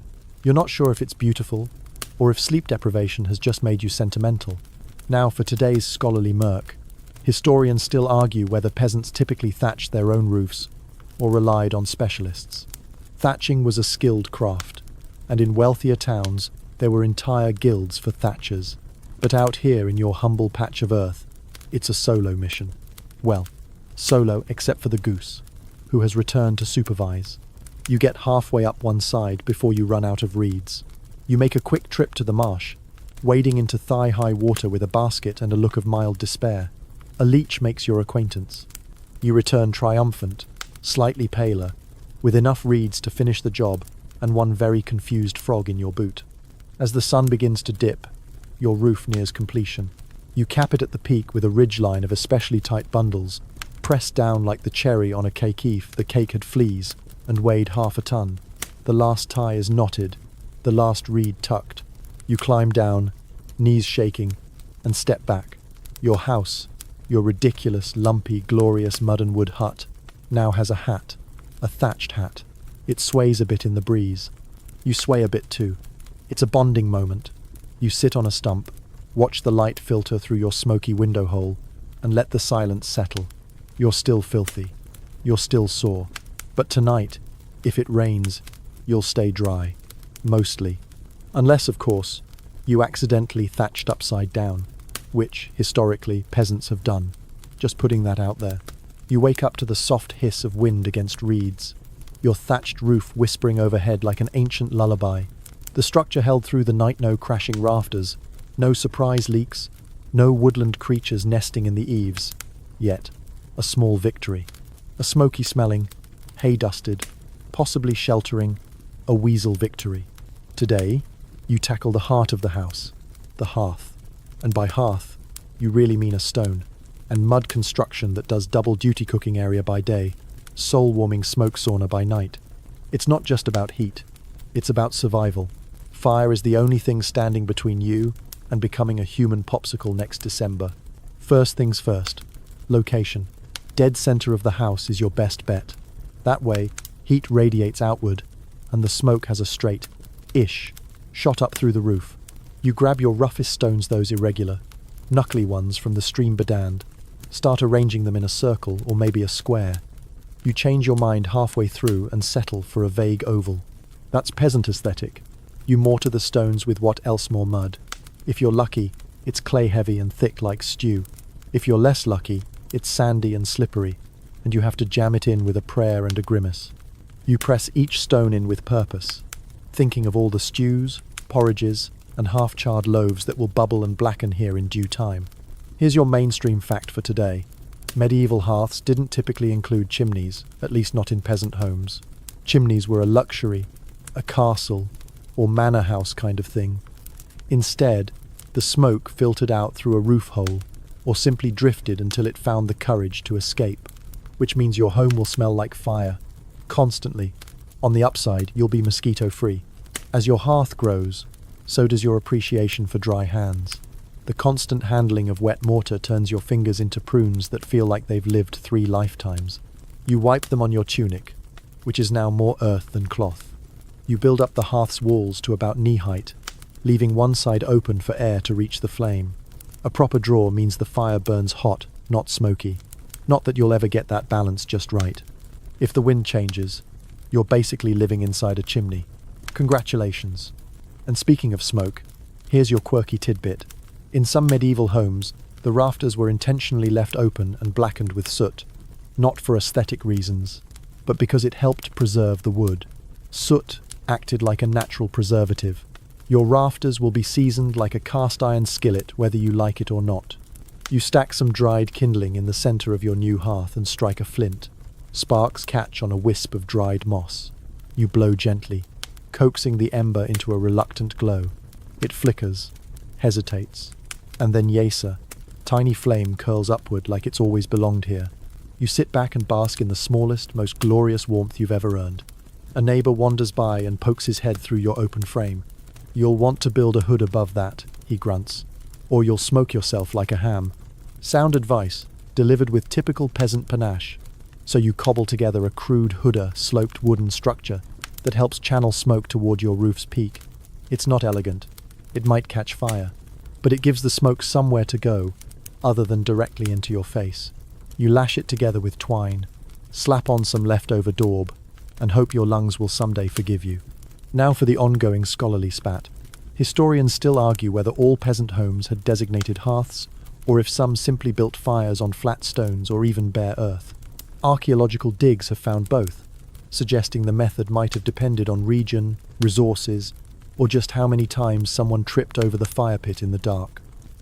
You're not sure if it's beautiful, or if sleep deprivation has just made you sentimental. Now for today's scholarly murk. Historians still argue whether peasants typically thatched their own roofs, or relied on specialists. Thatching was a skilled craft, and in wealthier towns there were entire guilds for thatchers. But out here in your humble patch of earth, it's a solo mission. Well, solo except for the goose, who has returned to supervise. You get halfway up one side before you run out of reeds. You make a quick trip to the marsh, wading into thigh-high water with a basket and a look of mild despair. A leech makes your acquaintance. You return triumphant, slightly paler, with enough reeds to finish the job and one very confused frog in your boot. As the sun begins to dip, your roof nears completion. You cap it at the peak with a ridgeline of especially tight bundles, pressed down like the cherry on a cake if the cake had fleas, and weighed half a ton. The last tie is knotted, the last reed tucked. You climb down, knees shaking, and step back. Your house, your ridiculous, lumpy, glorious mud and wood hut, now has a hat, a thatched hat. It sways a bit in the breeze. You sway a bit too. It's a bonding moment. You sit on a stump, watch the light filter through your smoky window hole, and let the silence settle. You're still filthy. You're still sore. But tonight, if it rains, you'll stay dry. Mostly. Unless, of course, you accidentally thatched upside down, which, historically, peasants have done. Just putting that out there. You wake up to the soft hiss of wind against reeds, your thatched roof whispering overhead like an ancient lullaby. The structure held through the night, no crashing rafters, no surprise leaks, no woodland creatures nesting in the eaves. Yet, a small victory. A smoky-smelling, hay-dusted, possibly sheltering, a weasel victory. Today, you tackle the heart of the house, the hearth. And by hearth, you really mean a stone and mud construction that does double duty cooking area by day, soul-warming smoke sauna by night. It's not just about heat, it's about survival. Fire is the only thing standing between you and becoming a human popsicle next December. First things first, location. Dead center of the house is your best bet. That way, heat radiates outward and the smoke has a straight-ish shot up through the roof. You grab your roughest stones, those irregular, knuckly ones from the stream bedand, start arranging them in a circle or maybe a square. You change your mind halfway through and settle for a vague oval. That's peasant aesthetic. You mortar the stones with what else more mud. If you're lucky, it's clay-heavy and thick like stew. If you're less lucky, it's sandy and slippery, and you have to jam it in with a prayer and a grimace. You press each stone in with purpose, thinking of all the stews, porridges, and half-charred loaves that will bubble and blacken here in due time. Here's your mainstream fact for today. Medieval hearths didn't typically include chimneys, at least not in peasant homes. Chimneys were a luxury, a castle, or manor house kind of thing. Instead, the smoke filtered out through a roof hole, or simply drifted until it found the courage to escape, which means your home will smell like fire, constantly. On the upside, you'll be mosquito-free. As your hearth grows, so does your appreciation for dry hands. The constant handling of wet mortar turns your fingers into prunes that feel like they've lived 3 lifetimes. You wipe them on your tunic, which is now more earth than cloth. You build up the hearth's walls to about knee height, leaving one side open for air to reach the flame. A proper draw means the fire burns hot, not smoky. Not that you'll ever get that balance just right. If the wind changes, you're basically living inside a chimney. Congratulations. And speaking of smoke, here's your quirky tidbit. In some medieval homes, the rafters were intentionally left open and blackened with soot, not for aesthetic reasons, but because it helped preserve the wood. Soot acted like a natural preservative. Your rafters will be seasoned like a cast-iron skillet whether you like it or not. You stack some dried kindling in the center of your new hearth and strike a flint. Sparks catch on a wisp of dried moss. You blow gently, coaxing the ember into a reluctant glow. It flickers, hesitates, and then yesa, tiny flame curls upward like it's always belonged here. You sit back and bask in the smallest, most glorious warmth you've ever earned. A neighbor wanders by and pokes his head through your open frame. "You'll want to build a hood above that," he grunts, "or you'll smoke yourself like a ham." Sound advice, delivered with typical peasant panache. So you cobble together a crude hooded, sloped wooden structure that helps channel smoke toward your roof's peak. It's not elegant. It might catch fire, but it gives the smoke somewhere to go, other than directly into your face. You lash it together with twine, slap on some leftover daub, and hope your lungs will someday forgive you. Now for the ongoing scholarly spat. Historians still argue whether all peasant homes had designated hearths, or if some simply built fires on flat stones or even bare earth. Archaeological digs have found both, suggesting the method might have depended on region, resources, or just how many times someone tripped over the fire pit in the dark.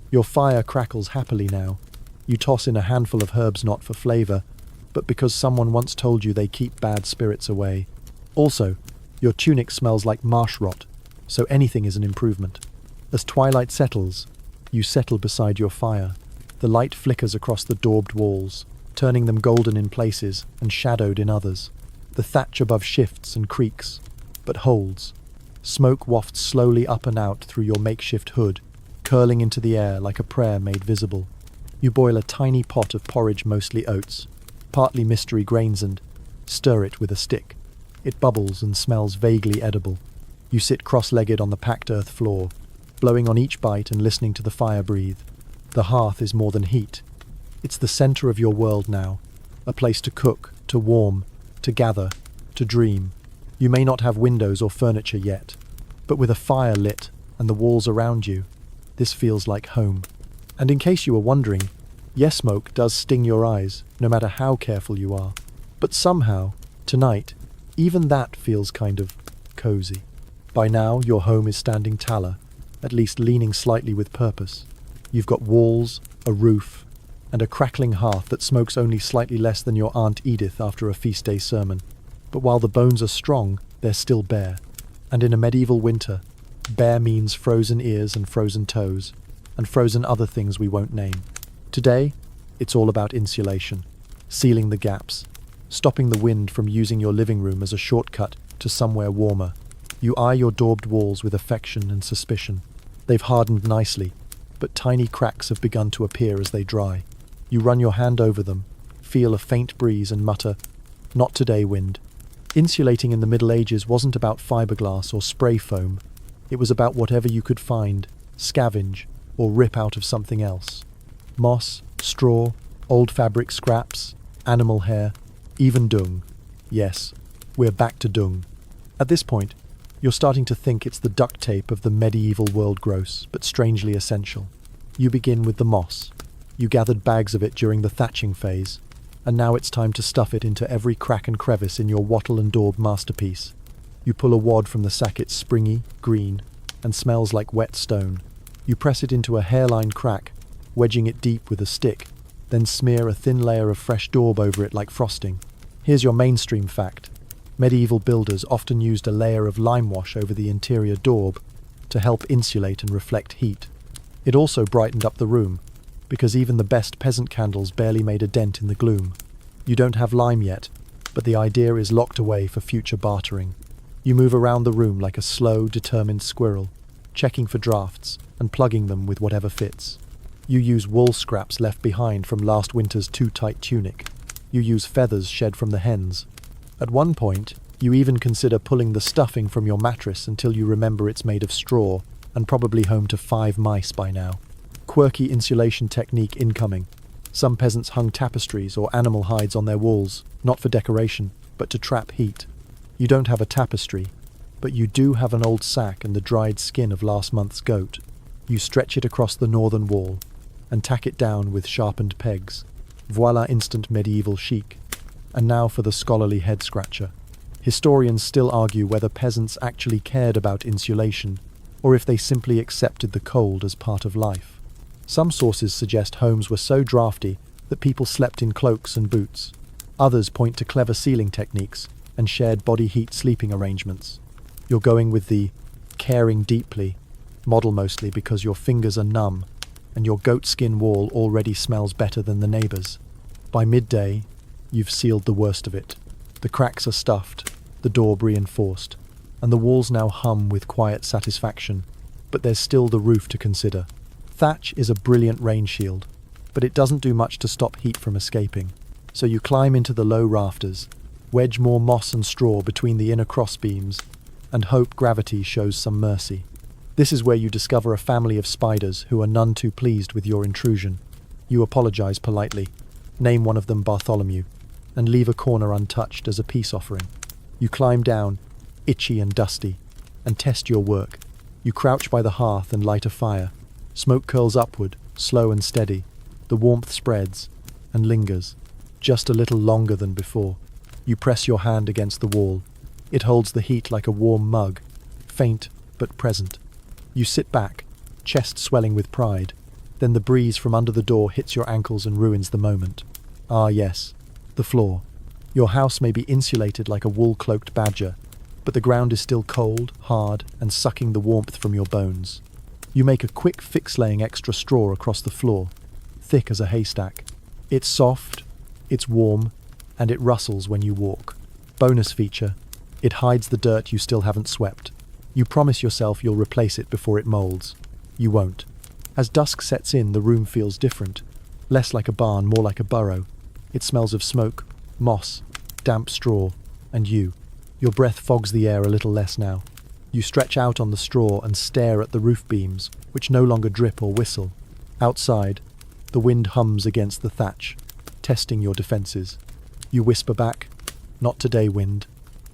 Your fire crackles happily now. You toss in a handful of herbs not for flavor, but because someone once told you they keep bad spirits away. Also, your tunic smells like marsh rot, so anything is an improvement. As twilight settles, you settle beside your fire. The light flickers across the daubed walls, turning them golden in places and shadowed in others. The thatch above shifts and creaks, but holds. Smoke wafts slowly up and out through your makeshift hood, curling into the air like a prayer made visible. You boil a tiny pot of porridge, mostly oats, partly mystery grains, and stir it with a stick. It bubbles and smells vaguely edible. You sit cross-legged on the packed earth floor, blowing on each bite and listening to the fire breathe. The hearth is more than heat. It's the center of your world now, a place to cook, to warm, to gather, to dream. You may not have windows or furniture yet, but with a fire lit and the walls around you, this feels like home. And in case you were wondering, yes, smoke does sting your eyes, no matter how careful you are. But somehow, tonight, even that feels kind of cozy. By now, your home is standing taller, at least leaning slightly with purpose. You've got walls, a roof, and a crackling hearth that smokes only slightly less than your Aunt Edith after a feast day sermon. But while the bones are strong, they're still bare. And in a medieval winter, bare means frozen ears and frozen toes, and frozen other things we won't name. Today, it's all about insulation, sealing the gaps, stopping the wind from using your living room as a shortcut to somewhere warmer. You eye your daubed walls with affection and suspicion. They've hardened nicely, but tiny cracks have begun to appear as they dry. You run your hand over them, feel a faint breeze and mutter, "Not today, wind." Insulating in the Middle Ages wasn't about fiberglass or spray foam. It was about whatever you could find, scavenge, or rip out of something else. Moss, straw, old fabric scraps, animal hair, even dung. Yes, we're back to dung. At this point, you're starting to think it's the duct tape of the medieval world, gross, but strangely essential. You begin with the moss. You gathered bags of it during the thatching phase, and now it's time to stuff it into every crack and crevice in your wattle and daub masterpiece. You pull a wad from the sack. It's springy, green, and smells like wet stone. You press it into a hairline crack, wedging it deep with a stick, then smear a thin layer of fresh daub over it like frosting. Here's your mainstream fact. Medieval builders often used a layer of lime wash over the interior daub to help insulate and reflect heat. It also brightened up the room, because even the best peasant candles barely made a dent in the gloom. You don't have lime yet, but the idea is locked away for future bartering. You move around the room like a slow, determined squirrel, checking for drafts and plugging them with whatever fits. You use wool scraps left behind from last winter's too tight tunic. You use feathers shed from the hens. At one point, you even consider pulling the stuffing from your mattress until you remember it's made of straw and probably home to 5 mice by now. Quirky insulation technique incoming. Some peasants hung tapestries or animal hides on their walls, not for decoration, but to trap heat. You don't have a tapestry, but you do have an old sack and the dried skin of last month's goat. You stretch it across the northern wall and tack it down with sharpened pegs. Voila, instant medieval chic. And now for the scholarly head-scratcher. Historians still argue whether peasants actually cared about insulation, or if they simply accepted the cold as part of life. Some sources suggest homes were so drafty that people slept in cloaks and boots. Others point to clever ceiling techniques and shared body heat sleeping arrangements. You're going with the caring deeply model, mostly because your fingers are numb and your goatskin wall already smells better than the neighbors. By midday, You've sealed the worst of it. The cracks are stuffed, the daub reinforced, and the walls now hum with quiet satisfaction. But there's still the roof to consider. Thatch is a brilliant rain shield, but it doesn't do much to stop heat from escaping. So you climb into the low rafters, wedge more moss and straw between the inner crossbeams, and hope gravity shows some mercy. This is where you discover a family of spiders who are none too pleased with your intrusion. You apologize politely, name one of them Bartholomew, and leave a corner untouched as a peace offering. You climb down, itchy and dusty, and test your work. You crouch by the hearth and light a fire. Smoke curls upward, slow and steady. The warmth spreads and lingers, just a little longer than before. You press your hand against the wall. It holds the heat like a warm mug, faint but present. You sit back, chest swelling with pride. Then the breeze from under the door hits your ankles and ruins the moment. Ah yes, the floor. Your house may be insulated like a wool-cloaked badger, but the ground is still cold, hard, and sucking the warmth from your bones. You make a quick fix laying extra straw across the floor, thick as a haystack. It's soft, it's warm, and it rustles when you walk. Bonus feature, it hides the dirt you still haven't swept. You promise yourself you'll replace it before it molds. You won't. As dusk sets in, the room feels different. Less like a barn, more like a burrow. It smells of smoke, moss, damp straw, and you. Your breath fogs the air a little less now. You stretch out on the straw and stare at the roof beams, which no longer drip or whistle. Outside, the wind hums against the thatch, testing your defenses. You whisper back, "Not today, wind."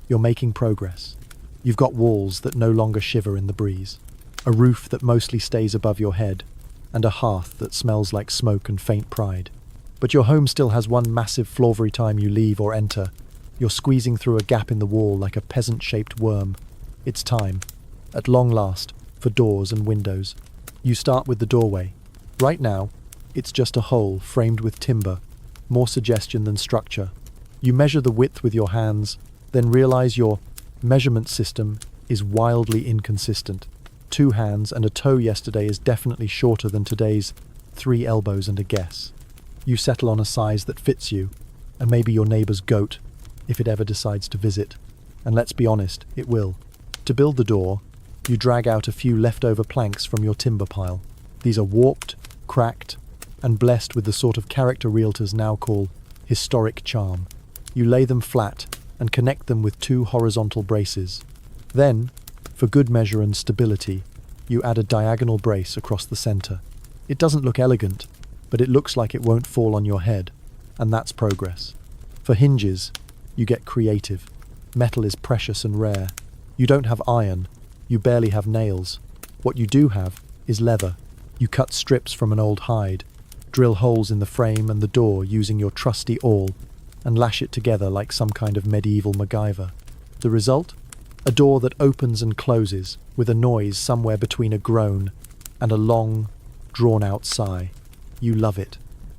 You're making progress. You've got walls that no longer shiver in the breeze, a roof that mostly stays above your head, and a hearth that smells like smoke and faint pride. But your home still has one massive flaw every time you leave or enter. You're squeezing through a gap in the wall like a peasant-shaped worm. It's time, at long last, for doors and windows. You start with the doorway. Right now, it's just a hole framed with timber, more suggestion than structure. You measure the width with your hands, then realize your measurement system is wildly inconsistent. 2 hands and a toe yesterday is definitely shorter than today's 3 elbows and a guess. You settle on a size that fits you, and maybe your neighbor's goat, if it ever decides to visit. And let's be honest, it will. To build the door, you drag out a few leftover planks from your timber pile. These are warped, cracked, and blessed with the sort of character realtors now call historic charm. You lay them flat and connect them with 2 horizontal braces. Then, for good measure and stability, you add a diagonal brace across the center. It doesn't look elegant, but it looks like it won't fall on your head, and that's progress. For hinges, you get creative. Metal is precious and rare. You don't have iron, you barely have nails. What you do have is leather. You cut strips from an old hide, drill holes in the frame and the door using your trusty awl, and lash it together like some kind of medieval MacGyver. The result? A door that opens and closes with a noise somewhere between a groan and a long, drawn-out sigh. You love it.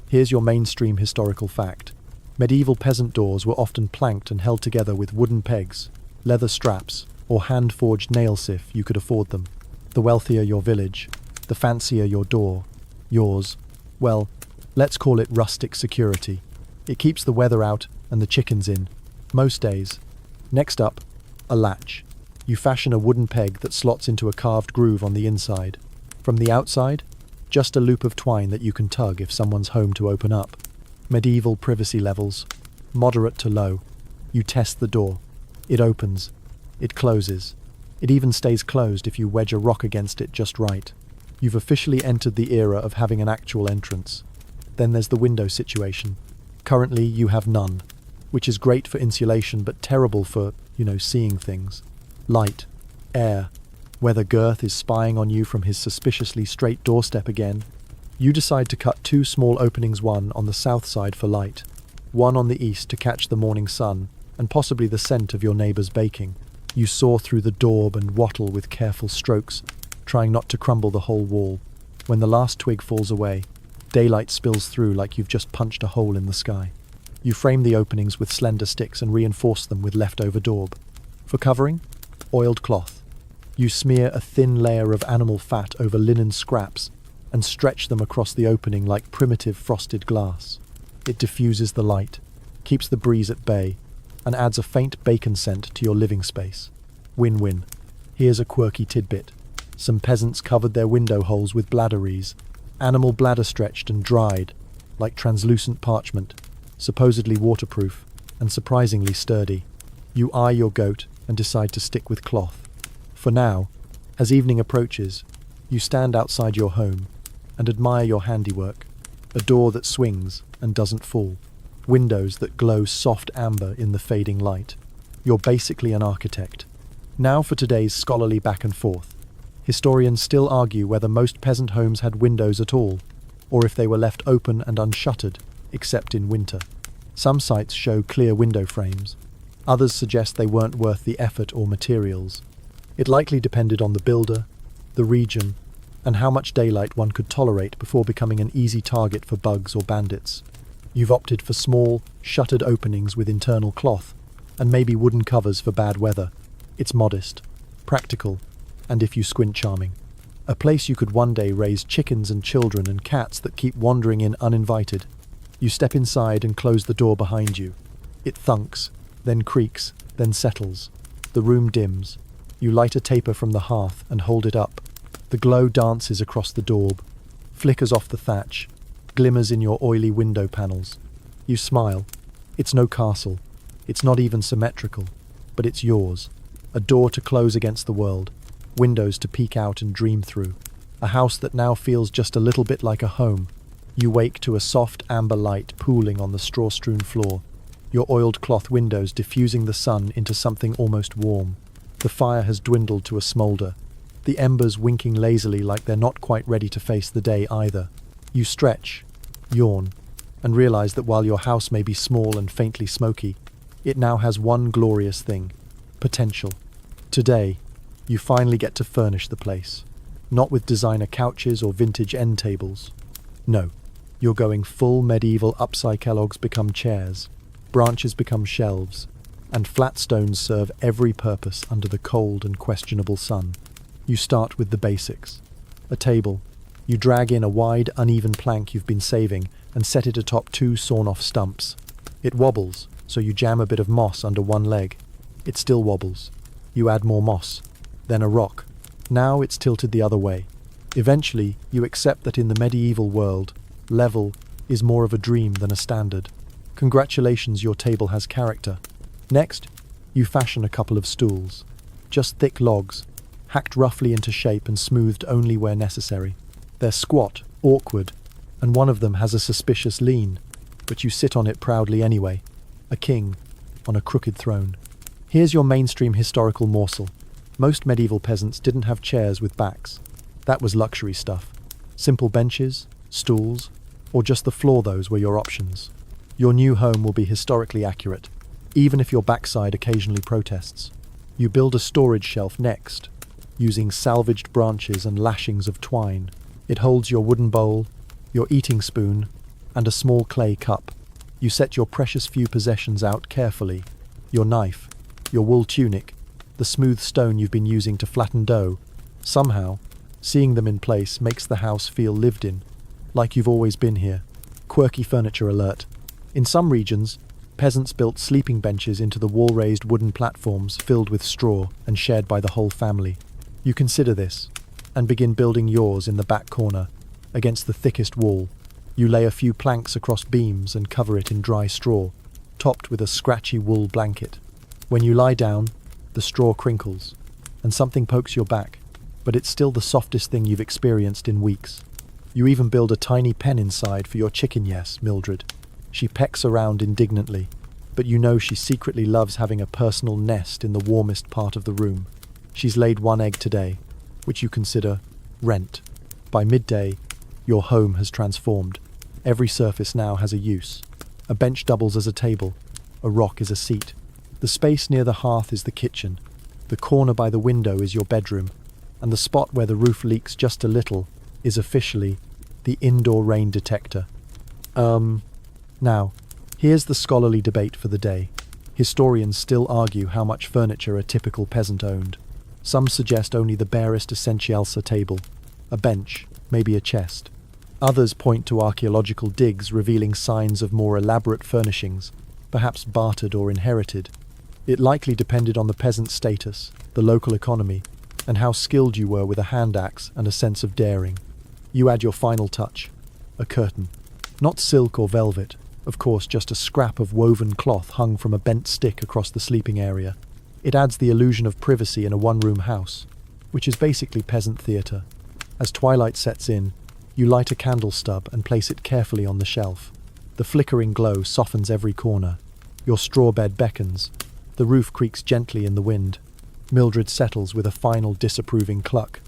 Here's your mainstream historical fact. Medieval peasant doors were often planked and held together with wooden pegs, leather straps, or hand-forged nail sif you could afford them. The wealthier your village, the fancier your door. Yours, well, let's call it rustic security. It keeps the weather out and the chickens in, most days. Next up, a latch. You fashion a wooden peg that slots into a carved groove on the inside. From the outside, just a loop of twine that you can tug if someone's home to open up. Medieval privacy levels, moderate to low. You test the door. It opens. It closes. It even stays closed if you wedge a rock against it just right. You've officially entered the era of having an actual entrance. Then there's the window situation. Currently, you have none, which is great for insulation but terrible for, seeing things. Light, air, whether Girth is spying on you from his suspiciously straight doorstep again. You decide to cut 2 small openings, one on the south side for light, one on the east to catch the morning sun, and possibly the scent of your neighbor's baking. You saw through the daub and wattle with careful strokes, trying not to crumble the whole wall. When the last twig falls away, daylight spills through like you've just punched a hole in the sky. You frame the openings with slender sticks and reinforce them with leftover daub. For covering, oiled cloth. You smear a thin layer of animal fat over linen scraps and stretch them across the opening like primitive frosted glass. It diffuses the light, keeps the breeze at bay, and adds a faint bacon scent to your living space. Win-win. Here's a quirky tidbit. Some peasants covered their window holes with bladderies, animal bladder stretched and dried, like translucent parchment, supposedly waterproof and surprisingly sturdy. You eye your goat and decide to stick with cloth. For now, as evening approaches, you stand outside your home and admire your handiwork, a door that swings and doesn't fall, windows that glow soft amber in the fading light. You're basically an architect. Now for today's scholarly back and forth. Historians still argue whether most peasant homes had windows at all, or if they were left open and unshuttered, except in winter. Some sites show clear window frames. Others suggest they weren't worth the effort or materials. It likely depended on the builder, the region, and how much daylight one could tolerate before becoming an easy target for bugs or bandits. You've opted for small, shuttered openings with internal cloth, and maybe wooden covers for bad weather. It's modest, practical, and if you squint, charming. A place you could one day raise chickens and children and cats that keep wandering in uninvited. You step inside and close the door behind you. It thunks, then creaks, then settles. The room dims. You light a taper from the hearth and hold it up. The glow dances across the daub, flickers off the thatch, glimmers in your oily window panels. You smile. It's no castle. It's not even symmetrical, but it's yours. A door to close against the world, windows to peek out and dream through. A house that now feels just a little bit like a home. You wake to a soft amber light pooling on the straw-strewn floor, your oiled cloth windows diffusing the sun into something almost warm. The fire has dwindled to a smoulder, the embers winking lazily like they're not quite ready to face the day either. You stretch, yawn, and realize that while your house may be small and faintly smoky, it now has one glorious thing: potential. Today, you finally get to furnish the place, not with designer couches or vintage end tables. No, you're going full medieval. Upcyclogs become chairs, branches become shelves, and flat stones serve every purpose under the cold and questionable sun. You start with the basics. A table. You drag in a wide, uneven plank you've been saving and set it atop two sawn-off stumps. It wobbles, so you jam a bit of moss under one leg. It still wobbles. You add more moss, then a rock. Now it's tilted the other way. Eventually, you accept that in the medieval world, level is more of a dream than a standard. Congratulations, your table has character. Next, you fashion a couple of stools. Just thick logs, hacked roughly into shape and smoothed only where necessary. They're squat, awkward, and one of them has a suspicious lean, but you sit on it proudly anyway. A king on a crooked throne. Here's your mainstream historical morsel. Most medieval peasants didn't have chairs with backs. That was luxury stuff. Simple benches, stools, or just the floor, those were your options. Your new home will be historically accurate, even if your backside occasionally protests. You build a storage shelf next, using salvaged branches and lashings of twine. It holds your wooden bowl, your eating spoon, and a small clay cup. You set your precious few possessions out carefully. Your knife, your wool tunic, the smooth stone you've been using to flatten dough. Somehow, seeing them in place makes the house feel lived in, like you've always been here. Quirky furniture alert. In some regions, peasants built sleeping benches into the wall-raised wooden platforms filled with straw and shared by the whole family. You consider this, and begin building yours in the back corner, against the thickest wall. You lay a few planks across beams and cover it in dry straw, topped with a scratchy wool blanket. When you lie down, the straw crinkles, and something pokes your back, but it's still the softest thing you've experienced in weeks. You even build a tiny pen inside for your chicken, yes, Mildred. She pecks around indignantly, but you know she secretly loves having a personal nest in the warmest part of the room. She's laid one egg today, which you consider rent. By midday, your home has transformed. Every surface now has a use. A bench doubles as a table, a rock is a seat. The space near the hearth is the kitchen, the corner by the window is your bedroom, and the spot where the roof leaks just a little is officially the indoor rain detector. Now, here's the scholarly debate for the day. Historians still argue how much furniture a typical peasant owned. Some suggest only the barest essentials: a table, a bench, maybe a chest. Others point to archaeological digs revealing signs of more elaborate furnishings, perhaps bartered or inherited. It likely depended on the peasant's status, the local economy, and how skilled you were with a hand axe and a sense of daring. You add your final touch, a curtain. Not silk or velvet, of course, just a scrap of woven cloth hung from a bent stick across the sleeping area. It adds the illusion of privacy in a one-room house, which is basically peasant theatre. As twilight sets in, you light a candle stub and place it carefully on the shelf. The flickering glow softens every corner. Your straw bed beckons. The roof creaks gently in the wind. Mildred settles with a final disapproving cluck.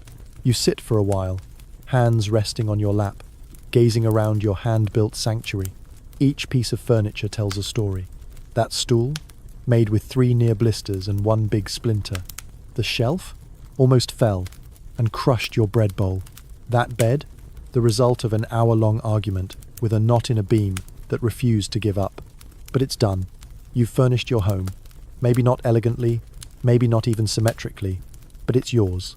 You sit for a while, hands resting on your lap, gazing around your hand-built sanctuary. Each piece of furniture tells a story. That stool, made with 3 near blisters and 1 big splinter. The shelf almost fell and crushed your bread bowl. That bed, the result of an hour-long argument with a knot in a beam that refused to give up. But it's done. You've furnished your home. Maybe not elegantly, maybe not even symmetrically, but it's yours.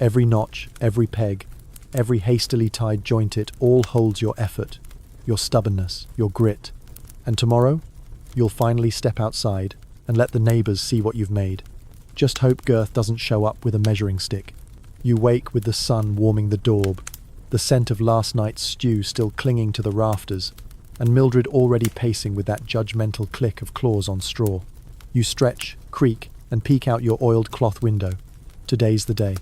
Every notch, every peg, every hastily tied joint, it all holds your effort, your stubbornness, your grit. And tomorrow, you'll finally step outside and let the neighbours see what you've made. Just hope Girth doesn't show up with a measuring stick. You wake with the sun warming the daub, the scent of last night's stew still clinging to the rafters, and Mildred already pacing with that judgmental click of claws on straw. You stretch, creak, and peek out your oiled cloth window. Today's the day.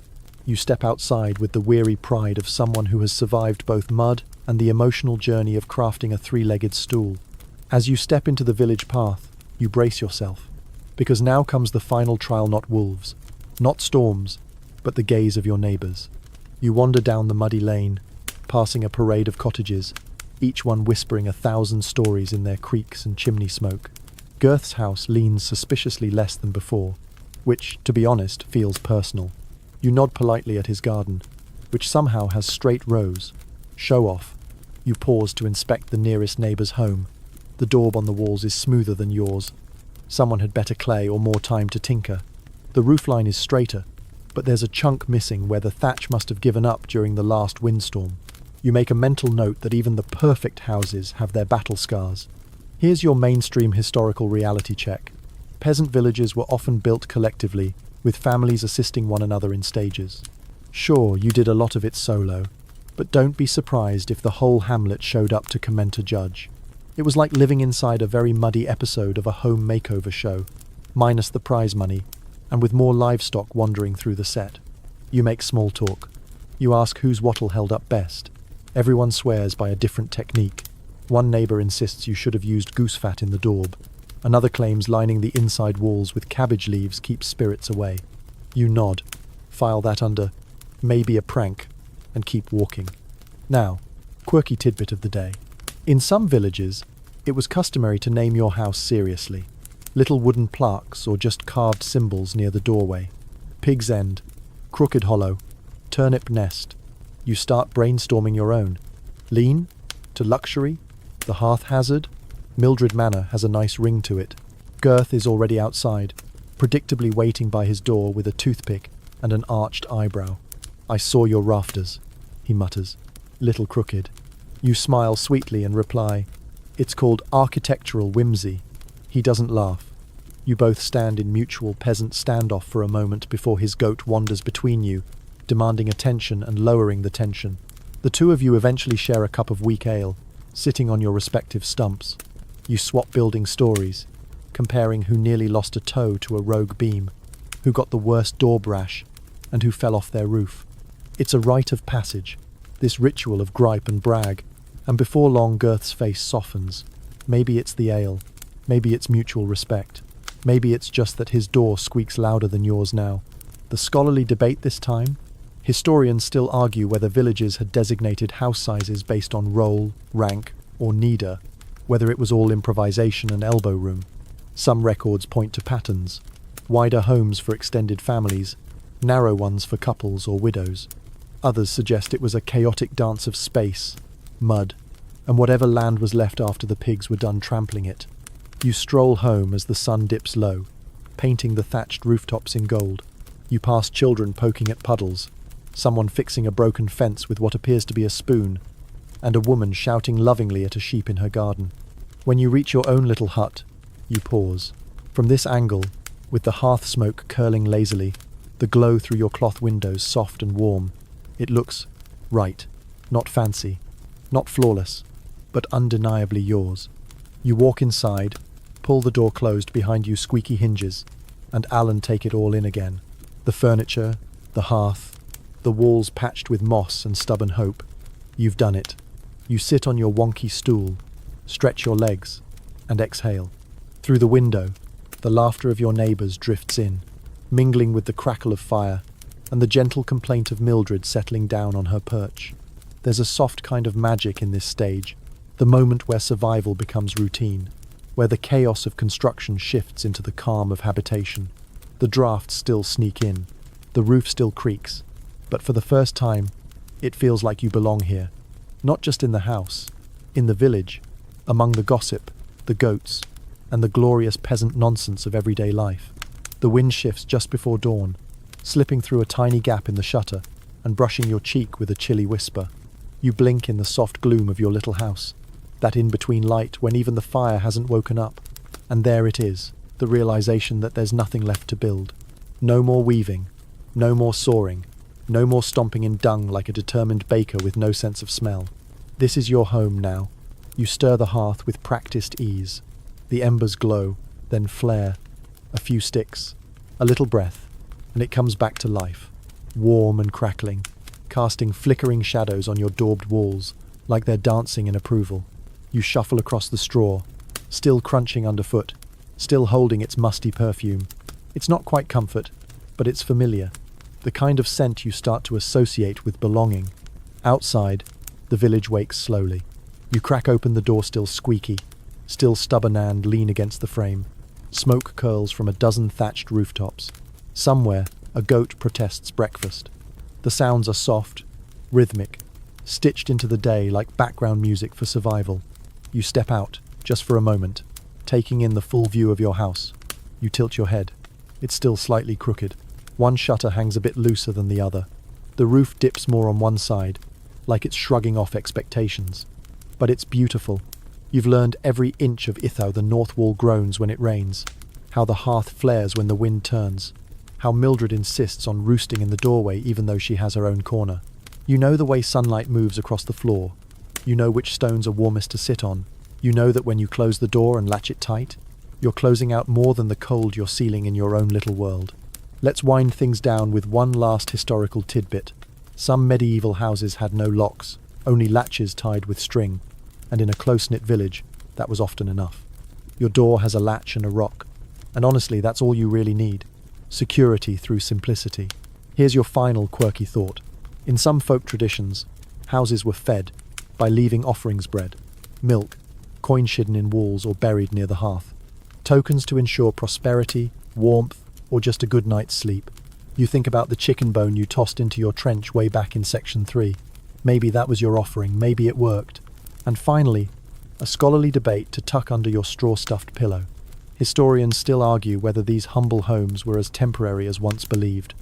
You step outside with the weary pride of someone who has survived both mud and the emotional journey of crafting a 3-legged stool. As you step into the village path, you brace yourself, because now comes the final trial. Not wolves, not storms, but the gaze of your neighbours. You wander down the muddy lane, passing a parade of cottages, each one whispering 1,000 stories in their creaks and chimney smoke. Girth's house leans suspiciously less than before, which, to be honest, feels personal. You nod politely at his garden, which somehow has straight rows. Show off. You pause to inspect the nearest neighbour's home. The daub on the walls is smoother than yours. Someone had better clay or more time to tinker. The roofline is straighter, but there's a chunk missing where the thatch must have given up during the last windstorm. You make a mental note that even the perfect houses have their battle scars. Here's your mainstream historical reality check. Peasant villages were often built collectively, with families assisting one another in stages. Sure, you did a lot of it solo, but don't be surprised if the whole hamlet showed up to comment a judge. It was like living inside a very muddy episode of a home makeover show, minus the prize money, and with more livestock wandering through the set. You make small talk. You ask whose wattle held up best. Everyone swears by a different technique. One neighbour insists you should have used goose fat in the daub. Another claims lining the inside walls with cabbage leaves keeps spirits away. You nod, file that under maybe a prank, and keep walking. Now, quirky tidbit of the day. In some villages, it was customary to name your house seriously. Little wooden plaques or just carved symbols near the doorway. Pig's End, Crooked Hollow, Turnip Nest. You start brainstorming your own. Lean to luxury, the hearth hazard. Mildred Manor has a nice ring to it. Girth is already outside, predictably waiting by his door with a toothpick and an arched eyebrow. I saw your rafters, he mutters, little crooked. You smile sweetly and reply, it's called architectural whimsy. He doesn't laugh. You both stand in mutual peasant standoff for a moment before his goat wanders between you, demanding attention and lowering the tension. The two of you eventually share a cup of weak ale, sitting on your respective stumps. You swap building stories, comparing who nearly lost a toe to a rogue beam, who got the worst daub rash, and who fell off their roof. It's a rite of passage, this ritual of gripe and brag, and before long Girth's face softens. Maybe it's the ale, maybe it's mutual respect, maybe it's just that his door squeaks louder than yours now. The scholarly debate this time? Historians still argue whether villages had designated house sizes based on role, rank, or needer, whether it was all improvisation and elbow room. Some records point to patterns: wider homes for extended families, narrow ones for couples or widows. Others suggest it was a chaotic dance of space, mud, and whatever land was left after the pigs were done trampling it. You stroll home as the sun dips low, painting the thatched rooftops in gold. You pass children poking at puddles, someone fixing a broken fence with what appears to be a spoon, and a woman shouting lovingly at a sheep in her garden. When you reach your own little hut, You pause. From this angle, with the hearth smoke curling lazily, the glow through your cloth windows soft and warm, it looks right. Not fancy, not flawless, but undeniably yours. You walk inside, pull the door closed behind you squeaky hinges, and Alan take it all in again. The furniture, the hearth, the walls patched with moss and stubborn hope. You've done it. You sit on your wonky stool, stretch your legs, and exhale. Through the window, the laughter of your neighbours drifts in, mingling with the crackle of fire and the gentle complaint of Mildred settling down on her perch. There's a soft kind of magic in this stage, the moment where survival becomes routine, where the chaos of construction shifts into the calm of habitation. The drafts still sneak in, the roof still creaks, but for the first time, it feels like you belong here. Not just in the house, in the village, among the gossip, the goats, and the glorious peasant nonsense of everyday life. The wind shifts just before dawn, slipping through a tiny gap in the shutter and brushing your cheek with a chilly whisper. You blink in the soft gloom of your little house, that in-between light when even the fire hasn't woken up. And there it is, the realization that there's nothing left to build. No more weaving, no more sawing, no more stomping in dung like a determined baker with no sense of smell. This is your home now. You stir the hearth with practiced ease. The embers glow, then flare. A few sticks, a little breath, and it comes back to life, warm and crackling, casting flickering shadows on your daubed walls, like they're dancing in approval. You shuffle across the straw, still crunching underfoot, still holding its musty perfume. It's not quite comfort, but it's familiar, the kind of scent you start to associate with belonging. Outside, the village wakes slowly. You crack open the door still squeaky, still stubborn and lean against the frame. Smoke curls from a dozen thatched rooftops. Somewhere, a goat protests breakfast. The sounds are soft, rhythmic, stitched into the day like background music for survival. You step out, just for a moment, taking in the full view of your house. You tilt your head. It's still slightly crooked. One shutter hangs a bit looser than the other. The roof dips more on one side, like it's shrugging off expectations. But it's beautiful. You've learned every inch of how the north wall groans when it rains, how the hearth flares when the wind turns, how Mildred insists on roosting in the doorway even though she has her own corner. You know the way sunlight moves across the floor. You know which stones are warmest to sit on. You know that when you close the door and latch it tight, you're closing out more than the cold you're sealing in your own little world. Let's wind things down with one last historical tidbit. Some medieval houses had no locks, only latches tied with string, and in a close-knit village, that was often enough. Your door has a latch and a rock, and honestly, that's all you really need. Security through simplicity. Here's your final quirky thought. In some folk traditions, houses were fed by leaving offerings bread, milk, coins hidden in walls or buried near the hearth. Tokens to ensure prosperity, warmth, or just a good night's sleep. You think about the chicken bone you tossed into your trench way back in Section 3. Maybe that was your offering, maybe it worked. And finally, a scholarly debate to tuck under your straw-stuffed pillow. Historians still argue whether these humble homes were as temporary as once believed.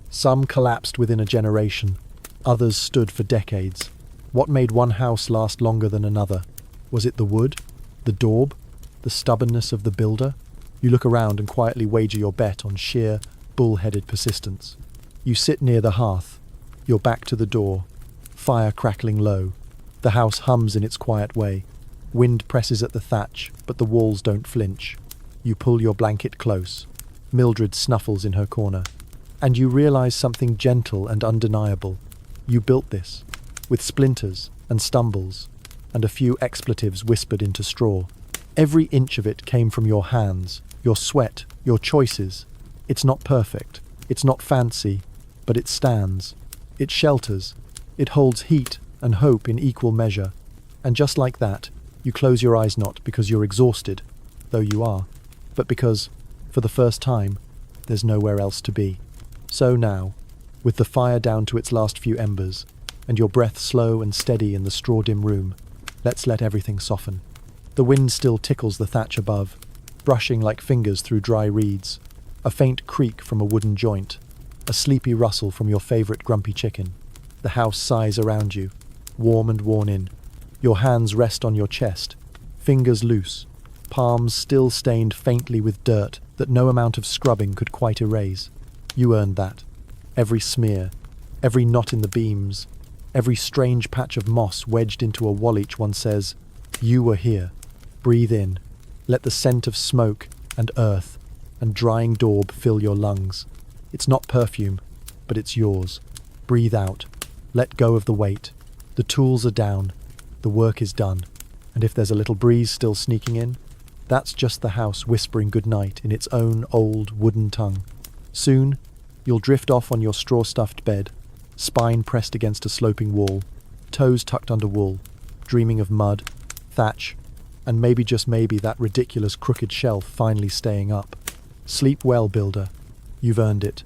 Some collapsed within a generation, others stood for decades. What made one house last longer than another? Was it the wood? The daub? The stubbornness of the builder? You look around and quietly wager your bet on sheer, bull-headed persistence. You sit near the hearth, your back to the door, fire crackling low. The house hums in its quiet way. Wind presses at the thatch, but the walls don't flinch. You pull your blanket close. Mildred snuffles in her corner. And you realize something gentle and undeniable. You built this, with splinters and stumbles, and a few expletives whispered into straw. Every inch of it came from your hands, your sweat, your choices. It's not perfect, it's not fancy, but it stands. It shelters. It holds heat and hope in equal measure. And just like that, you close your eyes not because you're exhausted, though you are, but because, for the first time, there's nowhere else to be. So now, with the fire down to its last few embers, and your breath slow and steady in the straw-dim room, let's let everything soften. The wind still tickles the thatch above, brushing like fingers through dry reeds, a faint creak from a wooden joint, a sleepy rustle from your favourite grumpy chicken. The house sighs around you, warm and worn in. Your hands rest on your chest, fingers loose, palms still stained faintly with dirt that no amount of scrubbing could quite erase. You earned that. Every smear, every knot in the beams, every strange patch of moss wedged into a wall. Each one says, you were here. Breathe in. Let the scent of smoke and earth and drying daub fill your lungs. It's not perfume, but it's yours. Breathe out. Let go of the weight. The tools are down. The work is done. And if there's a little breeze still sneaking in, that's just the house whispering goodnight in its own old wooden tongue. Soon, you'll drift off on your straw-stuffed bed, spine pressed against a sloping wall, toes tucked under wool, dreaming of mud, thatch, and maybe just maybe that ridiculous crooked shelf finally staying up. Sleep well, builder. You've earned it.